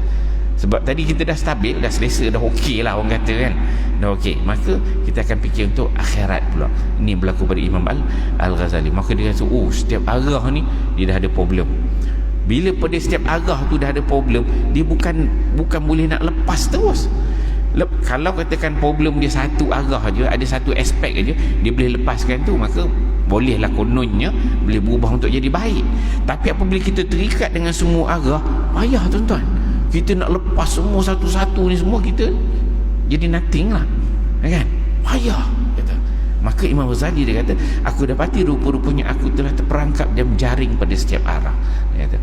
sebab tadi kita dah stabil, dah selesa, dah okey lah orang kata, kan, dah okey. Maka kita akan fikir untuk akhirat pula. Ini berlaku pada Imam Al-Ghazali. Maka dia rasa, setiap arah ni dia dah ada problem. Bila pada setiap arah tu dah ada problem, dia bukan boleh nak lepas terus. Kalau katakan problem dia satu arah aja, ada satu aspek aja, dia boleh lepaskan tu, maka bolehlah kononnya boleh berubah untuk jadi baik. Tapi apabila kita terikat dengan semua arah, payah, tuan-tuan. Kita nak lepas semua satu-satu ni semua, kita jadi nothing lah, kan? Payah, kata. Maka Imam Ghazali dia kata, aku dapati rupa-rupanya aku telah terperangkap dan menjaring pada setiap arah, dia kata.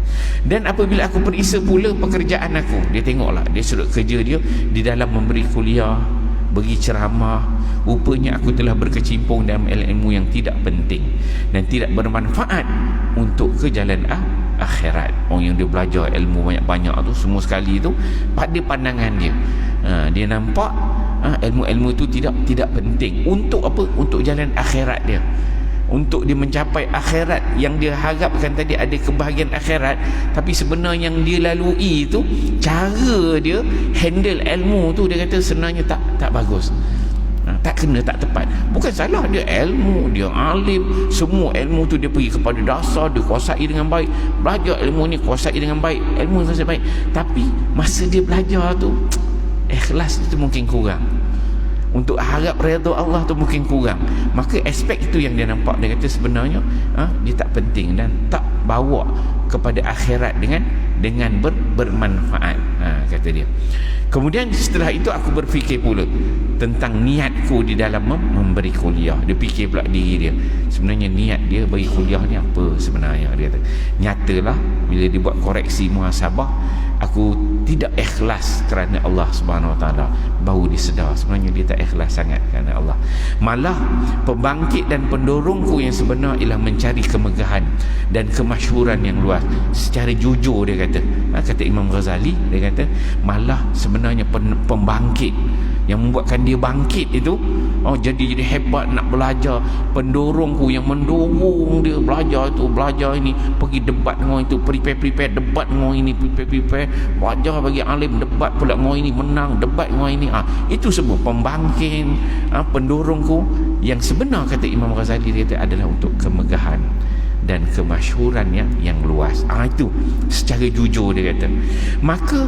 Dan apabila aku periksa pula pekerjaan aku, dia tengoklah, dia sudut kerja dia di dalam memberi kuliah, bagi ceramah, rupanya aku telah berkecimpung dalam ilmu yang tidak penting dan tidak bermanfaat untuk ke jalan akhirat. Orang yang dia belajar ilmu banyak-banyak tu, semua sekali tu, pada pandangan dia, dia nampak ilmu-ilmu itu tidak penting untuk apa? Untuk jalan akhirat dia, untuk dia mencapai akhirat yang dia harapkan tadi, ada kebahagiaan akhirat. Tapi sebenarnya yang dia lalui itu, cara dia handle ilmu tu, dia kata sebenarnya tak bagus, tak kena, tak tepat. Bukan salah dia, ilmu dia alim, semua ilmu tu dia pergi kepada dasar, dia kuasai dengan baik, belajar ilmu ni kuasai dengan baik, ilmu kuasai baik. Tapi masa dia belajar tu, ikhlas itu mungkin kurang, untuk harap redha Allah tu mungkin kurang. Maka aspek itu yang dia nampak, dia kata sebenarnya dia tak penting dan tak bawa kepada akhirat dengan bermanfaat, kata dia. Kemudian setelah itu aku berfikir pula tentang niatku di dalam memberi kuliah. Dia fikir pula diri dia, sebenarnya niat dia bagi kuliah ni apa sebenarnya. Dia kata, nyatalah bila dia buat koreksi muhasabah, aku tidak ikhlas kerana Allah Subhanahu Wa Taala. Baru dia sedar sebenarnya dia tak ikhlas sangat kerana Allah. Malah pembangkit dan pendorongku yang sebenar ialah mencari kemegahan dan kemasyhuran yang luas. Secara jujur dia kata, kata Imam Ghazali, dia kata malah sebenarnya pembangkit yang membuatkan dia bangkit itu, jadi hebat nak belajar, pendorongku yang mendorong dia belajar ini, pergi debat dengan itu, prepare debat dengan ini, prepare belajar bagi alim, debat pula dengan ini, menang debat dengan ini, itu semua pembangkit, pendorongku yang sebenar, kata Imam Ghazali, dia kata adalah untuk kemegahan dan kemasyhuran yang luas. Itu secara jujur dia kata. Maka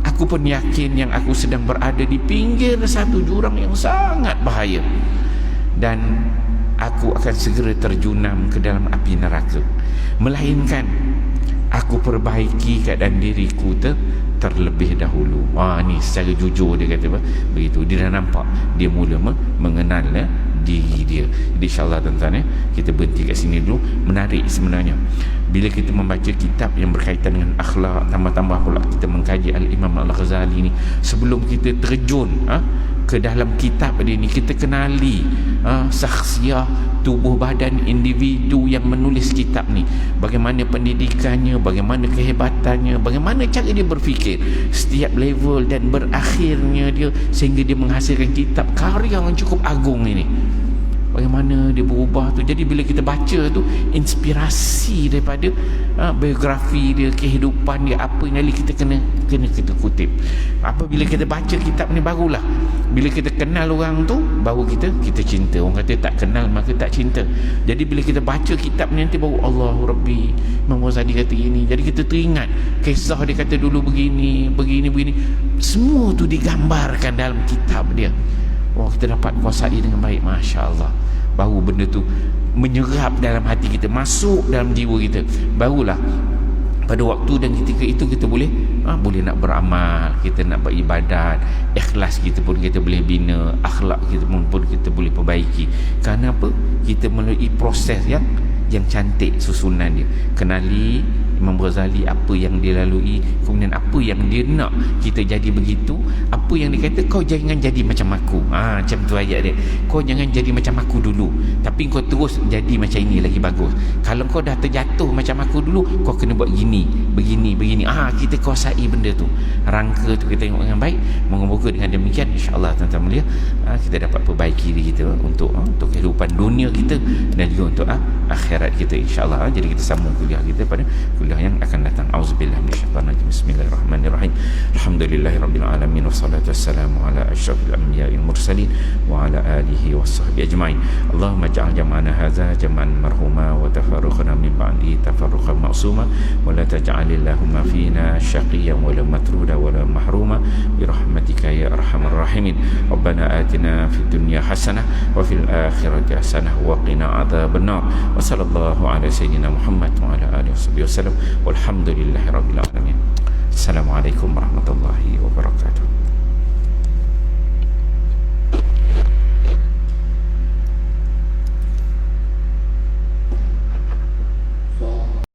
aku pun yakin yang aku sedang berada di pinggir satu jurang yang sangat bahaya, dan aku akan segera terjunam ke dalam api neraka, melainkan aku perbaiki keadaan diriku terlebih dahulu. Ni secara jujur dia kata begitu. Dia dah nampak, dia mula mengenal diri dia. Jadi insyaAllah tuan-tuan, kita berhenti kat sini dulu. Menarik sebenarnya bila kita membaca kitab yang berkaitan dengan akhlak, tambah-tambah pula kita mengkaji Al-Imam Al-Ghazali ni. Sebelum kita terjun ke dalam kitab dia ni, kita kenali saksiah tubuh badan individu yang menulis kitab ni, bagaimana pendidikannya, bagaimana kehebatannya, bagaimana cara dia berfikir setiap level, dan berakhirnya dia sehingga dia menghasilkan kitab karya yang cukup agung ini. Bagaimana dia berubah tu. Jadi bila kita baca tu, inspirasi daripada biografi dia, kehidupan dia, apa yang kita kena kita kutip. Apabila kita baca kitab ni, barulah bila kita kenal orang tu, baru kita cinta. Orang kata tak kenal maka tak cinta. Jadi bila kita baca kitab ni, nanti baru Allahu Rabbi, Imam Ghazali kata ini. Jadi kita teringat kisah dia, kata dulu begini. Semua tu digambarkan dalam kitab dia. Kita dapat kuasai dengan baik, Masya Allah. Baru benda tu menyerap dalam hati kita, masuk dalam jiwa kita. Barulah pada waktu dan ketika itu kita boleh nak beramal, kita nak beribadat, ikhlas kita pun kita boleh bina, akhlak kita pun kita boleh perbaiki. Kerana apa? Kita melalui proses yang cantik susunan dia. Kenali Imam Ghazali, apa yang dia lalui, kemudian apa yang dia nak kita jadi begitu. Apa yang dia kata, kau jangan jadi macam aku, macam tu ayat dia. Kau jangan jadi macam aku dulu, tapi kau terus jadi macam ini lagi bagus. Kalau kau dah terjatuh macam aku dulu, kau kena buat begini. Kita kuasai benda tu, rangka tu kita tengok dengan baik. Moga-moga dengan demikian insya-Allah tuan-tuan mulia, kita dapat perbaiki diri kita untuk kehidupan dunia kita dan juga untuk akhirat kita insya-Allah. Jadi kita sambung kuliah kita pada kuliah yang akan datang. Auzubillahi minasyaitanir rajim. Bismillahirrahmanirrahim. Alhamdulillahirabbil alamin, wassalatu wassalamu ala asyrafil anbiya'il mursalin wa ala alihi washabbihi ajmain. Allahumma ij'al jam'ana hadza jam'an marhuma wa tafarruqana min ba'di tafarruqan ma'suma wa la taj'alillahumma fina syaqiyyan wa la matruda wa la mahruma bi rahmatika ya arhamar rahimin. Rabbana atina fid dunya hasanah wa fil akhirati hasanah wa qina adzabannar. Wa sallallahu ala sayyidina Muhammad wa ala alihi wasallam. Walhamdulillahirabbil alamin. Assalamualaikum warahmatullahi wabarakatuh.